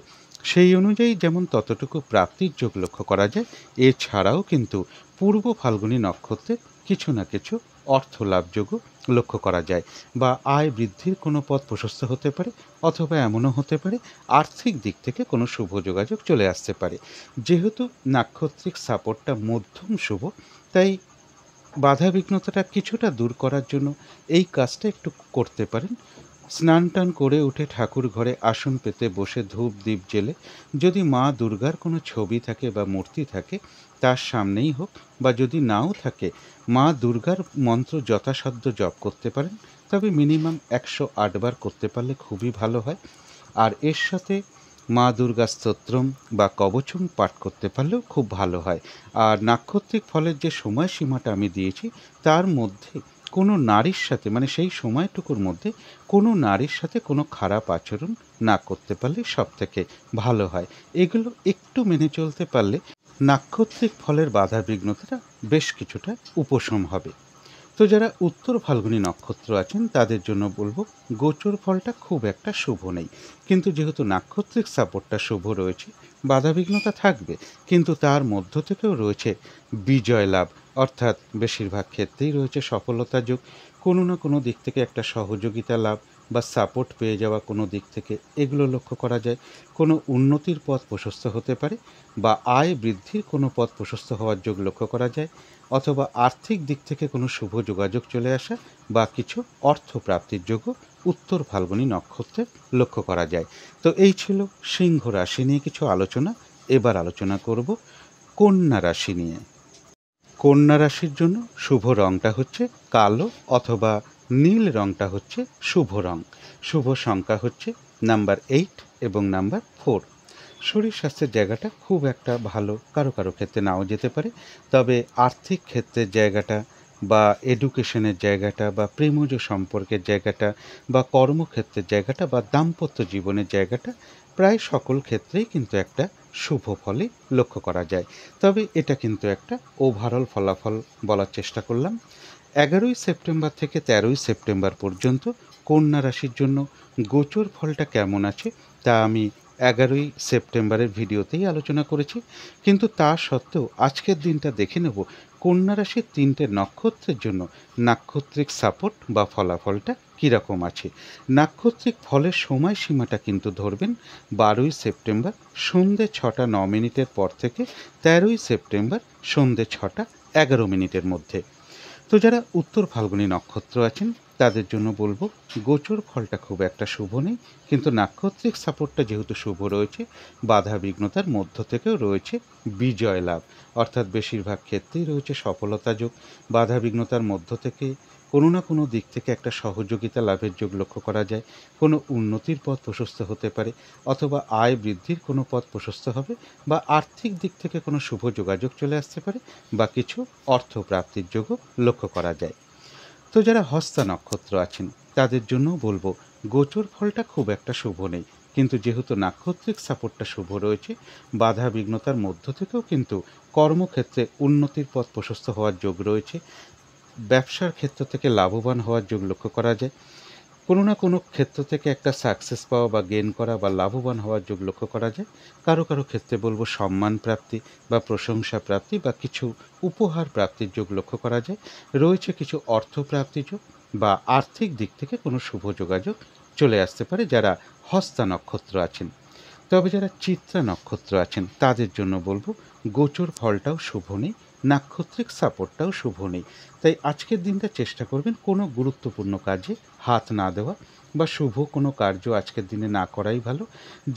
Speaker 1: সেই অনুযায়ী যেমন ততটুকু প্রাপ্তির যোগ লক্ষ্য করা যায়। এছাড়াও কিন্তু পূর্ব ফাল্গুনী নক্ষত্রে কিছু না কিছু অর্থ লাভ যোগও লক্ষ্য করা যায় বা আয় বৃদ্ধির কোনো পথ প্রশস্ত হতে পারে, অথবা এমনও হতে পারে আর্থিক দিক থেকে কোনো শুভ যোগাযোগ চলে আসতে পারে। যেহেতু নাক্ষত্রিক সাপোর্টটা মধ্যম শুভ, তাই বাধা বিঘ্নতাটা কিছুটা দূর করার জন্য এই কাজটা একটু করতে পারেন। স্নান টান করে উঠে ঠাকুর ঘরে আসন পেতে বসে ধূপ দ্বীপ জেলে যদি মা দুর্গার কোনো ছবি থাকে বা মূর্তি থাকে তার সামনেই হোক, বা যদি নাও থাকে মা দুর্গার মন্ত্র যথাসাধ্য জপ করতে পারেন, তবে মিনিমাম 108 বার করতে পারলে খুবই ভালো হয়। আর এর সাথে মা দুর্গা স্তোত্রম বা কবচম পাঠ করতে পারলেও খুব ভালো হয়। আর নাক্ষত্রিক ফলের যে সময়সীমাটা আমি দিয়েছি তার মধ্যে কোনো নারীর সাথে, মানে সেই সময়টুকুর মধ্যে কোনো নারীর সাথে কোনো খারাপ আচরণ না করতে পারলে সব থেকে ভালো হয়। এগুলো একটু মেনে চলতে পারলে নাক্ষত্রিক ফলের বাধা বিঘ্নতাটা বেশ কিছুটা উপশম হবে। তো যারা উত্তর ফাল্গুনী নক্ষত্র আছেন তাদের জন্য বলবো গোচর ফলটা খুব একটা শুভ নেই, কিন্তু যেহেতু নাক্ষত্রিক সাপোর্টটা শুভ রয়েছে বাধাবিঘ্নতা থাকবে, কিন্তু তার মধ্য থেকেও রয়েছে বিজয় লাভ, অর্থাৎ বেশিরভাগ ক্ষেত্রেই রয়েছে সফলতা যোগ। কোনো না কোনো দিক থেকে একটা সহযোগিতা লাভ বা সাপোর্ট পেয়ে যাওয়া কোনো দিক থেকে এগুলো লক্ষ্য করা যায়। কোনো উন্নতির পথ প্রশস্ত হতে পারে বা আয় বৃদ্ধির কোনো পথ প্রশস্ত হওয়ার যোগ লক্ষ্য করা যায়, অথবা আর্থিক দিক থেকে কোনো শুভ যোগাযোগ চলে আসা বা কিছু অর্থ প্রাপ্তির যোগও উত্তর ফাল্গুনী নক্ষত্রে লক্ষ্য করা যায়। তো এই ছিল সিংহ রাশি নিয়ে কিছু আলোচনা। এবার আলোচনা করব কন্যা রাশি নিয়ে। কন্যা রাশির জন্য শুভ রংটা হচ্ছে কালো অথবা নীল, রংটা হচ্ছে শুভ রং। শুভ সংখ্যা হচ্ছে নাম্বার 8 এবং নাম্বার 4। শরীর স্বাস্থ্যের জায়গাটা খুব একটা ভালো কারো কারো ক্ষেত্রে নাও যেতে পারে, তবে আর্থিক ক্ষেত্রের জায়গাটা বা এডুকেশনের জায়গাটা বা প্রেমজ সম্পর্কের জায়গাটা বা কর্মক্ষেত্রের জায়গাটা বা দাম্পত্য জীবনের জায়গাটা প্রায় সকল ক্ষেত্রেই কিন্তু একটা শুভ ফলই লক্ষ্য করা যায়। তবে এটা কিন্তু একটা ওভারঅল ফলাফল বলার চেষ্টা করলাম। 11ই সেপ্টেম্বর থেকে 13ই সেপ্টেম্বর পর্যন্ত কন্যা রাশির জন্য গোচর ফলটা কেমন আছে তা আমি 11ই সেপ্টেম্বরের ভিডিওতেই আলোচনা করেছি, কিন্তু তা সত্ত্বেও আজকের দিনটা দেখে নেব কন্যা রাশির 3টে নক্ষত্রের জন্য নাক্ষত্রিক সাপোর্ট বা ফলাফলটা কীরকম আছে। নাক্ষত্রিক ফলের সময়সীমাটা কিন্তু ধরবেন 12ই সেপ্টেম্বর সন্ধ্যে 6টা 9 মিনিটের পর থেকে 13ই সেপ্টেম্বর সন্ধ্যে 6টা 11 মিনিটের মধ্যে। তো যারা উত্তর ফাল্গুনী নক্ষত্র আছেন তাদের জন্য বলবো গোচর ফলটা খুব একটা শুভ নেই, কিন্তু নাক্ষত্রিক সাপোর্টটা যেহেতু শুভ রয়েছে বাধা বিঘ্নতার মধ্য থেকেও রয়েছে বিজয় লাভ, অর্থাৎ বেশিরভাগ ক্ষেত্রেই রয়েছে সফলতা যোগ। বাধা বিঘ্নতার মধ্য থেকে কোনো না কোনো দিক থেকে একটা সহযোগিতা লাভের যোগ লক্ষ্য করা যায়। কোনো উন্নতির পথ প্রশস্ত হতে পারে, অথবা আয় বৃদ্ধির কোনো পথ প্রশস্ত হবে, বা আর্থিক দিক থেকে কোনো শুভ যোগাযোগ চলে আসতে পারে, বা কিছু অর্থ প্রাপ্তির যোগও লক্ষ্য করা যায়। তো যারা হস্তা নক্ষত্র আছেন তাদের জন্য বলবো গোচর ফলটা খুব একটা শুভ নেই, কিন্তু যেহেতু নাক্ষত্রিক সাপোর্টটা শুভ রয়েছে বাধা বিঘ্নতার মধ্য থেকেও কিন্তু কর্মক্ষেত্রে উন্নতির পথ প্রশস্ত হওয়ার যোগ রয়েছে। ব্যবসার ক্ষেত্র থেকে লাভবান হওয়ার যোগ লক্ষ্য করা যায়। কোনো না কোনো ক্ষেত্র থেকে একটা সাকসেস পাওয়া বা গেইন করা বা লাভবান হওয়ার যোগ লক্ষ্য করা যায়। কারো কারো ক্ষেত্রে বলবো সম্মান প্রাপ্তি বা প্রশংসা প্রাপ্তি বা কিছু উপহার প্রাপ্তির যোগ লক্ষ্য করা যায়। রয়েছে কিছু অর্থ প্রাপ্তির যোগ বা আর্থিক দিক থেকে কোনো শুভ যোগাযোগ চলে আসতে পারে যারা হস্তা নক্ষত্র আছেন। তবে যারা চিত্রা নক্ষত্র আছেন তাদের জন্য বলবো গোচর ফলটাও শুভ নেই, নাক্ষত্রিক সাপোর্টটাও শুভ নেই। তাই আজকের দিনটা চেষ্টা করবেন কোনো গুরুত্বপূর্ণ কাজে হাত না দেওয়া, বা শুভ কোনো কার্য আজকের দিনে না করাই ভালো।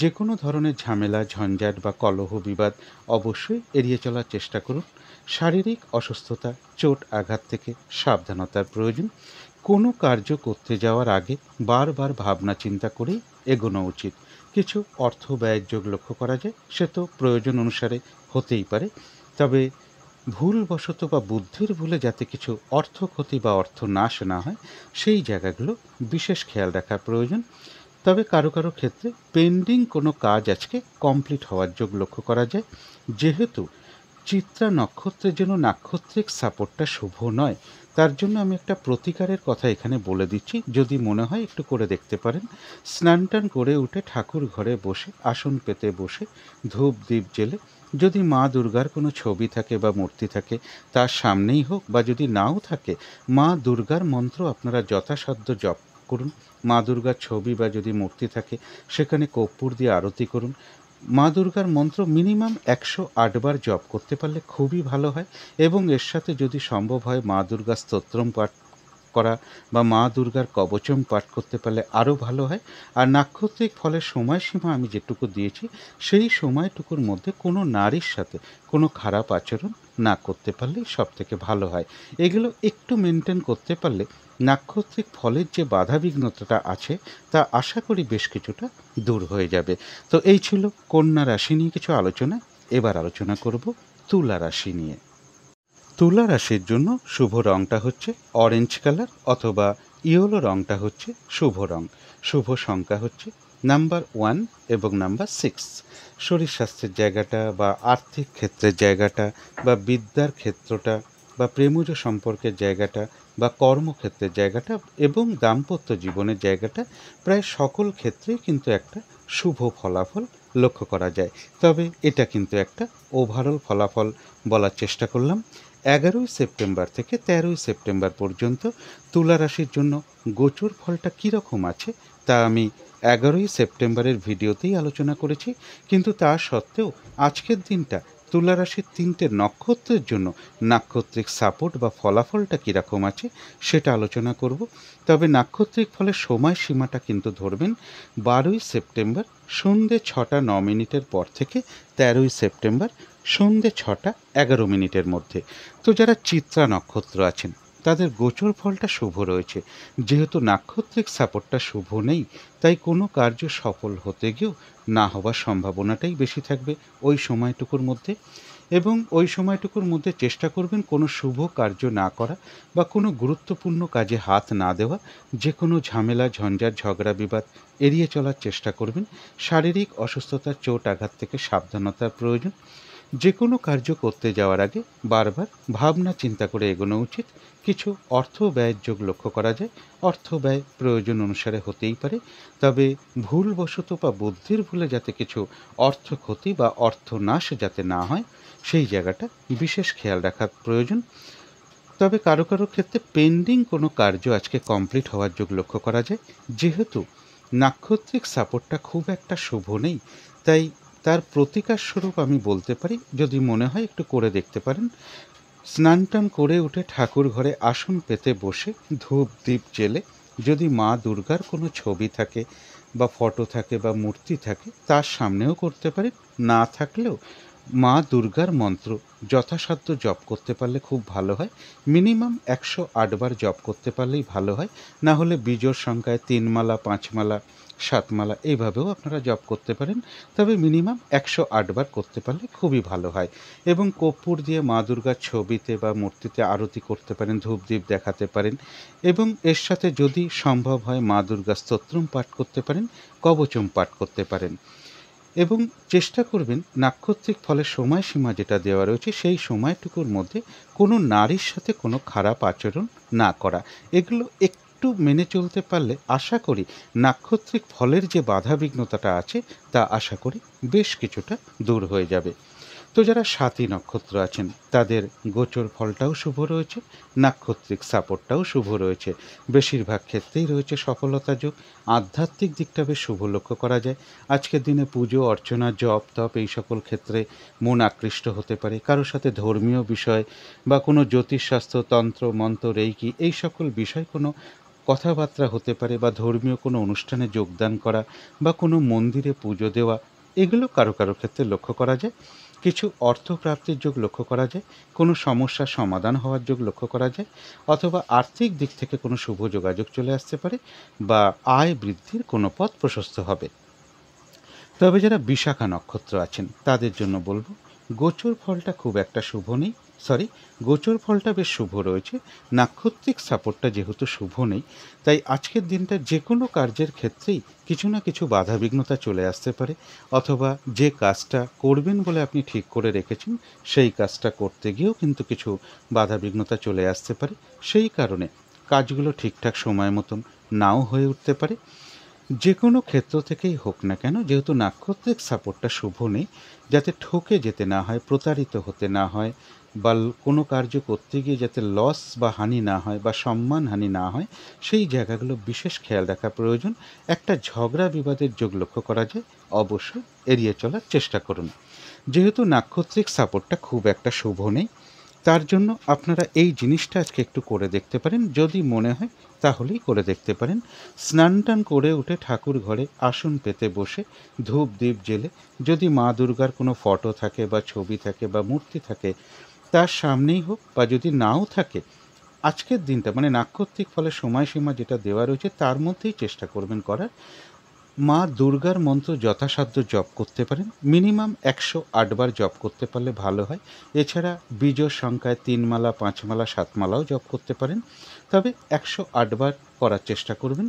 Speaker 1: যে কোনো ধরনের ঝামেলা, ঝঞ্ঝাট বা কলহ বিবাদ অবশ্যই এড়িয়ে চলার চেষ্টা করুন। শারীরিক অসুস্থতা, চোট আঘাত থেকে সাবধানতার প্রয়োজন। কোনো কার্য করতে যাওয়ার আগে বারবার ভাবনা চিন্তা করেই এগোনো উচিত। কিছু অর্থ ব্যয়ের যোগ লক্ষ্য করা যায়, সে তো প্রয়োজন অনুসারে হতেই পারে। তবে ভুলবশত বা বুদ্ধির ভুলে যাতে কিছু অর্থ ক্ষতি বা অর্থ নাশ না হয়, সেই জায়গাগুলো বিশেষ খেয়াল রাখা প্রয়োজন। তবে কারো কারো ক্ষেত্রে পেন্ডিং কোনো কাজ আজকে কমপ্লিট হওয়ার যোগ লক্ষ্য করা যায়। যেহেতু চিত্রা নক্ষত্রের জন্য নাক্ষত্রিক সাপোর্টটা শুভ নয়, তার জন্য আমি একটা প্রতিকারের কথা এখানে বলে দিচ্ছি, যদি মনে হয় একটু করে দেখতে পারেন। স্নান টান করে উঠে ঠাকুর ঘরে বসে আসন পেতে বসে ধূপ দ্বীপ জেলে, যদি মা দুর্গার কোনো ছবি থাকে বা মূর্তি থাকে তার সামনেই হোক, বা যদি নাও থাকে মা দুর্গার মন্ত্র আপনারা যথাসাধ্য জপ করুন। মা দুর্গার ছবি বা যদি মূর্তি থাকে সেখানে কর্পূর দিয়ে আরতি করুন। মা দুর্গার মন্ত্র মিনিমাম 108 বার জপ করতে পারলে খুবই ভালো হয়, এবং এর সাথে যদি সম্ভব হয় মা দুর্গা স্তোত্রম পাঠ করা বা মা দুর্গার কবচম পাঠ করতে পারলে আরও ভালো হয়। আর নাক্ষত্রিক ফলের সময়সীমা আমি যেটুকু দিয়েছি, সেই সময়টুকুর মধ্যে কোনো নারীর সাথে কোনো খারাপ আচরণ না করতে পারলেই সব থেকে ভালো হয়। এগুলো একটু মেনটেন করতে পারলে নাক্ষত্রিক ফলের যে বাধাবিঘ্নতাটা আছে তা আশা করি বেশ কিছুটা দূর হয়ে যাবে। তো এই ছিল কন্যা রাশি নিয়ে কিছু আলোচনা। এবার আলোচনা করব তুলা রাশি নিয়ে। তুলা রাশির জন্য শুভ রঙটা হচ্ছে অরেঞ্জ কালার অথবা ইয়েলো রঙটা হচ্ছে শুভ রং। শুভ সংখ্যা হচ্ছে নাম্বার 1 এবং নাম্বার 6। শরীর স্বাস্থ্যের জায়গাটা বা আর্থিক ক্ষেত্রের জায়গাটা বা বিদ্যার ক্ষেত্রটা বা প্রেমজ সম্পর্কের জায়গাটা বা কর্মক্ষেত্রের জায়গাটা এবং দাম্পত্য জীবনের জায়গাটা, প্রায় সকল ক্ষেত্রেই কিন্তু একটা শুভ ফলাফল লক্ষ্য করা যায়। তবে এটা কিন্তু একটা ওভারঅল ফলাফল বলার চেষ্টা করলাম। 11ই সেপ্টেম্বর থেকে 13ই সেপ্টেম্বর পর্যন্ত তুলা রাশির জন্য গোচর ফলটা কীরকম আছে তা আমি 11ই সেপ্টেম্বরের ভিডিওতেই আলোচনা করেছি। কিন্তু তা সত্ত্বেও আজকের দিনটা তুলা রাশির 3টে নক্ষত্রের জন্য নাক্ষত্রিক সাপোর্ট বা ফলাফলটা কীরকম আছে সেটা আলোচনা করব। তবে নাক্ষত্রিক ফলের সময়সীমাটা কিন্তু ধরবেন 12ই সেপ্টেম্বর সন্ধ্যে 6টা 9 মিনিটের পর থেকে 13ই সেপ্টেম্বর সন্ধ্যে 6টা 11 মিনিটের মধ্যে। তো যারা চিত্রা নক্ষত্র আছেন তাদের গোচর ফলটা শুভ রয়েছে। যেহেতু নাক্ষত্রিক সাপোর্টটা শুভ নেই, তাই কোনো কার্য সফল হতে গিয়েও না হওয়ার সম্ভাবনাটাই বেশি থাকবে ওই সময়টুকুর মধ্যে। এবং ওই সময়টুকুর মধ্যে চেষ্টা করবেন কোনো শুভ কার্য না করা বা কোনো গুরুত্বপূর্ণ কাজে হাত না দেওয়া। যে কোনো ঝামেলা, ঝঞ্ঝাট, ঝগড়া বিবাদ এড়িয়ে চলার চেষ্টা করবেন। শারীরিক অসুস্থতা, চোট আঘাত থেকে সাবধানতার প্রয়োজন। যে কোনো কার্য করতে যাওয়ার আগে বারবার ভাবনা চিন্তা করে এগোনো উচিত। কিছু অর্থ ব্যয়ের যোগ লক্ষ্য করা যায়। অর্থ ব্যয় প্রয়োজন অনুসারে হতেই পারে, তবে ভুলবশত বা বুদ্ধির ভুলে যাতে কিছু অর্থ ক্ষতি বা অর্থ নাশ যাতে না হয়, সেই জায়গাটা বিশেষ খেয়াল রাখা প্রয়োজন। তবে কারো কারো ক্ষেত্রে পেন্ডিং কোনো কার্য আজকে কমপ্লিট হওয়ার যোগ লক্ষ্য করা যায়। যেহেতু নাক্ষত্রিক সাপোর্টটা খুব একটা শুভ নেই, তাই তার প্রতিকার স্বরূপ আমি বলতে পারি, যদি মনে হয় একটু করে দেখতে পারেন। স্নান টান করে উঠে ঠাকুর ঘরে আসন পেতে বসে ধূপ দ্বীপ জেলে, যদি মা দুর্গার কোনো ছবি থাকে বা ফটো থাকে বা মূর্তি থাকে তার সামনেও করতে পারেন। না থাকলেও মা দুর্গার মন্ত্র যথাসাধ্য জপ করতে পারলে খুব ভালো হয়। মিনিমাম 108 বার জপ করতে পারলেই ভালো হয়। না হলে বিজোড় সংখ্যায় 3 মালা, 5 মালা, 7 মালা এইভাবেও আপনারা জপ করতে পারেন। তবে মিনিমাম 108 বার করতে পারলে খুবই ভালো হয়। এবং কর্পূর দিয়ে মা দুর্গার ছবিতে বা মূর্তিতে আরতি করতে পারেন, ধূপ দ্বীপ দেখাতে পারেন। এবং এর সাথে যদি সম্ভব হয় মা দুর্গা স্তোত্রম পাঠ করতে পারেন, কবচম পাঠ করতে পারেন। এবং চেষ্টা করবেন নাক্ষত্রিক ফলের সময়সীমা যেটা দেওয়া রয়েছে সেই সময়টুকুর মধ্যে কোনো নারীর সাথে কোনো খারাপ আচরণ না করা। এগুলো একটু মেনে চলতে পারলে আশা করি নাক্ষত্রিক ফলের যে বাধাবিঘ্নতাটা আছে তা আশা করি বেশ কিছুটা দূর হয়ে যাবে। তো যারা স্বাতী নক্ষত্র আছেন তাদের গোচর ফলটাও শুভ রয়েছে, নাক্ষত্রিক সাপোর্টটাও শুভ রয়েছে। বেশিরভাগ ক্ষেত্রেই রয়েছে সফলতা যোগ। আধ্যাত্মিক দিকটা বেশ শুভ লক্ষ্য করা যায়। আজকের দিনে পুজো অর্চনা, জপ তপ এই সকল ক্ষেত্রে মন আকৃষ্ট হতে পারে। কারোর সাথে ধর্মীয় বিষয় বা কোনো জ্যোতিষশাস্ত্র, তন্ত্র মন্ত্র, রেইকি এই সকল বিষয় কোনো কথাবার্তা হতে পারে, বা ধর্মীয় কোনো অনুষ্ঠানে যোগদান করা, বা কোনো মন্দিরে পুজো দেওয়া, এগুলো কারো কারো ক্ষেত্রে লক্ষ্য করা যায়। কিছু অর্থপ্রাপ্তির যোগ লক্ষ্য করা যায়, কোনো সমস্যার সমাধান হওয়ার যোগ লক্ষ্য করা যায়, অথবা আর্থিক দিক থেকে কোনো শুভ যোগাযোগ চলে আসতে পারে, বা আয় বৃদ্ধির কোনো পথ প্রশস্ত হবে। তবে যারা বিশাখা নক্ষত্র আছেন তাদের জন্য বলবো, গোচর ফলটা খুব একটা শুভ নেই। গোচর ফলটা বেশ শুভ রয়েছে, নাক্ষত্রিক সাপোর্টটা যেহেতু শুভ নেই, তাই আজকের দিনটা যে কোনো কার্যের ক্ষেত্রেই কিছু না কিছু বাধাবিঘ্নতা চলে আসতে পারে, অথবা যে কাজটা করবেন বলে আপনি ঠিক করে রেখেছেন সেই কাজটা করতে গিয়েও কিন্তু কিছু বাধাবিঘ্নতা চলে আসতে পারে। সেই কারণে কাজগুলো ঠিকঠাক সময় মতন নাও হয়ে উঠতে পারে। যে কোনো ক্ষেত্র থেকেই হোক না কেন, যেহেতু নাক্ষত্রিক সাপোর্টটা শুভ নেই, যাতে ঠকে যেতে না হয়, প্রতারিত হতে না হয়, বা কোনো কার্য করতে গিয়ে যাতে লস বা হানি না হয়, বা সম্মান হানি না হয়, সেই জায়গাগুলো বিশেষ খেয়াল রাখা প্রয়োজন। একটা ঝগড়া বিবাদের যোগ লক্ষ্য করা যায়, অবশ্যই এড়িয়ে চলার চেষ্টা করুন। যেহেতু নাক্ষত্রিক সাপোর্টটা খুব একটা শুভ নেই, তার জন্য আপনারা এই জিনিসটা আজকে একটু করে দেখতে পারেন, যদি মনে হয় তাহলেই করে দেখতে পারেন। স্নান টান করে উঠে ঠাকুর ঘরে আসন পেতে বসে ধূপ দ্বীপ জেলে, যদি মা দুর্গার কোনো ফটো থাকে বা ছবি থাকে বা মূর্তি থাকে, তার সামনেই হোক, বা যদি নাও থাকে, আজকের দিনটা মানে নাক্ষত্রিক ফলের সময়সীমা যেটা দেওয়া রয়েছে তার মধ্যেই চেষ্টা করবেন করার। মা দুর্গার মন্ত্র যথাসাধ্য জপ করতে পারেন, মিনিমাম 108 বার জপ করতে পারলে ভালো হয়। এছাড়া বিজোড় সংখ্যায় 3 মালা, 5 মালা, 7 মালাও জপ করতে পারেন, তবে 108 বার করার চেষ্টা করবেন।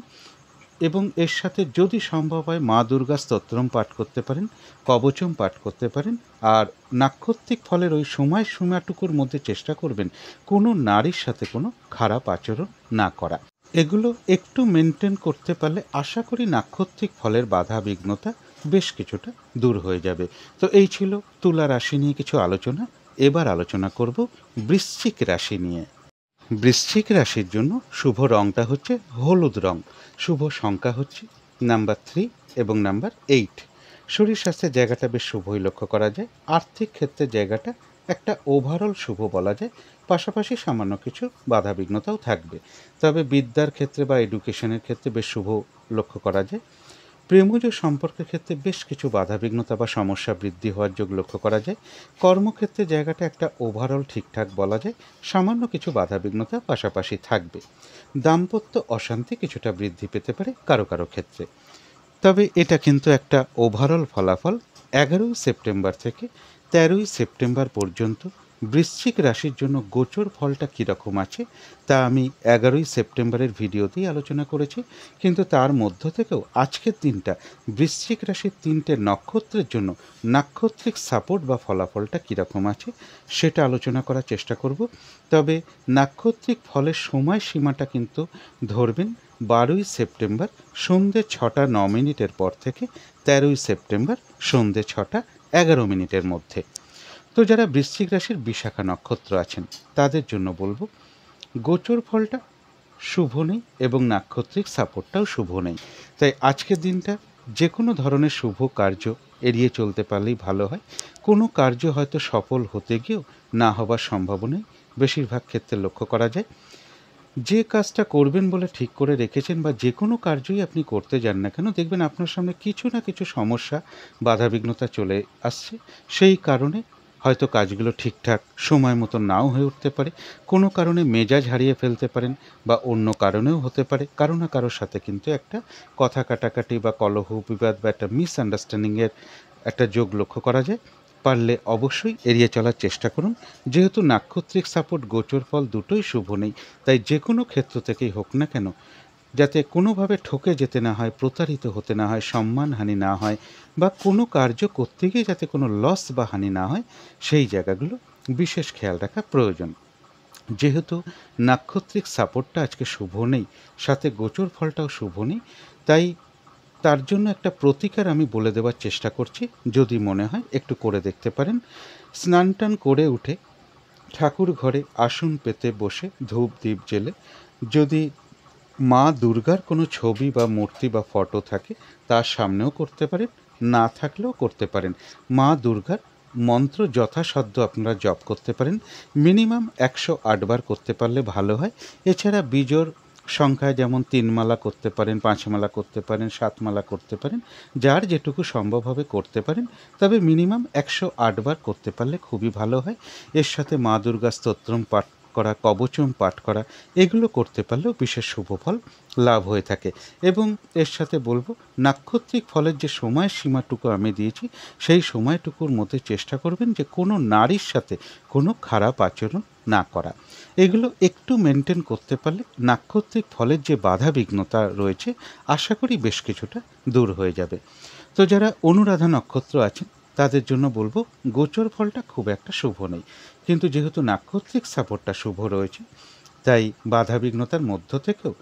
Speaker 1: এবং এর সাথে যদি সম্ভব হয় মা দুর্গা স্তোত্রম পাঠ করতে পারেন, কবচম পাঠ করতে পারেন। আর নাক্ষত্রিক ফলের ওই সময়টুকুর মধ্যে চেষ্টা করবেন কোনো নারীর সাথে কোনো খারাপ আচরণ না করা। এগুলো একটু মেনটেন করতে পারলে আশা করি নাক্ষত্রিক ফলের বাধা বিঘ্নতা বেশ কিছুটা দূর হয়ে যাবে। তো এই ছিল তুলা রাশি নিয়ে কিছু আলোচনা। এবার আলোচনা করব বৃশ্চিক রাশি নিয়ে। বৃশ্চিক রাশির জন্য শুভ রংটা হচ্ছে হলুদ রং, শুভ সংখ্যা হচ্ছে নাম্বার 3 এবং নাম্বার 8। শরীর স্বাস্থ্যের জায়গাটা বেশ শুভই লক্ষ্য করা যায়। আর্থিক ক্ষেত্রে জায়গাটা একটা ওভারঅল শুভ বলা যায়, পাশাপাশি সামান্য কিছু বাধাবিঘ্নতাও থাকবে, তবে বিদ্যার ক্ষেত্রে বা এডুকেশনের ক্ষেত্রে বেশ শুভ লক্ষ্য করা যায়। প্রেমজ সম্পর্কের ক্ষেত্রে বেশ কিছু বাধাবিঘ্নতা বা সমস্যা বৃদ্ধি হওয়ার যোগ লক্ষ্য করা যায়। কর্মক্ষেত্রে জায়গাটা একটা ওভারঅল ঠিকঠাক বলা যায়, সামান্য কিছু বাধাবিঘ্নতা পাশাপাশি থাকবে। দাম্পত্য অশান্তি কিছুটা বৃদ্ধি পেতে পারে কারো কারো ক্ষেত্রে। তবে এটা কিন্তু একটা ওভারঅল ফলাফল। 11 সেপ্টেম্বর থেকে 13 সেপ্টেম্বর পর্যন্ত বৃশ্চিক রাশির জন্য গোচর ফলটা কীরকম আছে তা আমি 11 সেপ্টেম্বরের ভিডিওতেই আলোচনা করেছি, কিন্তু তার মধ্য থেকেও আজকের দিনটা বৃশ্চিক রাশির 3টে নক্ষত্রের জন্য নাক্ষত্রিক সাপোর্ট বা ফলাফলটা কীরকম আছে সেটা আলোচনা করার চেষ্টা করব। তবে নাক্ষত্রিক ফলের সময়সীমাটা কিন্তু ধরবেন 12 সেপ্টেম্বর সন্ধ্যে 6টা 9 মিনিটের পর থেকে 13 সেপ্টেম্বর সন্ধ্যে 6টা 11 মিনিটের মধ্যে। তো যারা বৃশ্চিক রাশির বিশাখা নক্ষত্র আছেন তাদের জন্য বলবো, গোচর ফলটা শুভ নেই এবং নাক্ষত্রিক সাপোর্টটাও শুভ নেই, তাই আজকের দিনটা যে কোনো ধরনের শুভ কার্য এড়িয়ে চলতে পারলেই ভালো হয়। কোনো কার্য হয়তো সফল হতে গিয়েও না হবার সম্ভাবনাই বেশিরভাগ ক্ষেত্রে লক্ষ্য করা যায়। যে কাজটা করবেন বলে ঠিক করে রেখেছেন বা যে কোনো কার্যই আপনি করতে যান না কেন, দেখবেন আপনার সামনে কিছু না কিছু সমস্যা, বাধাবিঘ্নতা চলে আসছে। সেই কারণে হয়তো কাজগুলো ঠিকঠাক সময় মতো নাও হয়ে উঠতে পারে, কোনো কারণে মেজাজ হারিয়ে ফেলতে পারেন, বা অন্য কারণেও হতে পারে কারো না কারোর সাথে কিন্তু একটা কথা কাটাকাটি বা কলহ বিবাদ বা একটা মিসআন্ডারস্ট্যান্ডিংয়ের একটা যোগ লক্ষ্য করা যায়। পারলে অবশ্যই এড়িয়ে চলার চেষ্টা করুন। যেহেতু নাক্ষত্রিক সাপোর্ট গোচর ফল দুটোই শুভ নেই, তাই যে কোনো ক্ষেত্র থেকেই হোক না কেন যাতে কোনোভাবে ঠকে যেতে না হয়, প্রতারিত হতে না হয়, সম্মানহানি না হয়, বা কোনো কার্য করতে গিয়ে যাতে কোনো লস বা হানি না হয়, সেই জায়গাগুলো বিশেষ খেয়াল রাখা প্রয়োজন। যেহেতু নাক্ষত্রিক সাপোর্টটা আজকে শুভ নেই, সাথে গোচর ফলটাও শুভ নেই, তাই তার জন্য একটা প্রতিকার আমি বলে দেওয়ার চেষ্টা করছি, যদি মনে হয় একটু করে দেখতে পারেন। স্নান টান করে উঠে ঠাকুর ঘরে আসন পেতে বসে ধূপ দ্বীপ জেলে, যদি মা দুর্গার কোনো ছবি বা মূর্তি বা ফটো থাকে তার সামনেও করতে পারেন, না থাকলেও করতে পারেন। মা দুর্গার মন্ত্র যথাসাধ্য আপনারা জপ করতে পারেন, মিনিমাম 108 বার করতে পারলে ভালো হয়। এছাড়া বিজোড় সংখ্যায় যেমন 3 মালা করতে পারেন, 5 মালা করতে পারেন, 7 মালা করতে পারেন, যার যেটুকু সম্ভব হবে করতে পারেন। তবে মিনিমাম 108 বার করতে পারলে খুবই ভালো হয়। এর সাথে মা দুর্গা স্তোত্রম পাঠ করা, কবচম পাঠ করা, এগুলো করতে পারলেও বিশেষ শুভ ফল লাভ হয়ে থাকে। এবং এর সাথে বলবো, নাক্ষত্রিক ফলের যে সময়সীমাটুকু আমি দিয়েছি, সেই সময়টুকুর মধ্যে চেষ্টা করবেন যে কোনো নারীর সাথে কোনো খারাপ আচরণ না করা। এগুলো একটু মেনটেন করতে পারলে নাক্ষত্রিক ফলের যে বাধা বিঘ্নতা রয়েছে, আশা করি বেশ কিছুটা দূর হয়ে যাবে। তো যারা অনুরাধা নক্ষত্র আছেন তাদের জন্য বলবো, গোচর ফলটা খুব একটা শুভ নেই, কিন্তু যেহেতু নাক্ষত্রিক সাপোর্টটা শুভ রয়েছে, তাই বাধা বিঘ্নতার মধ্য থেকেও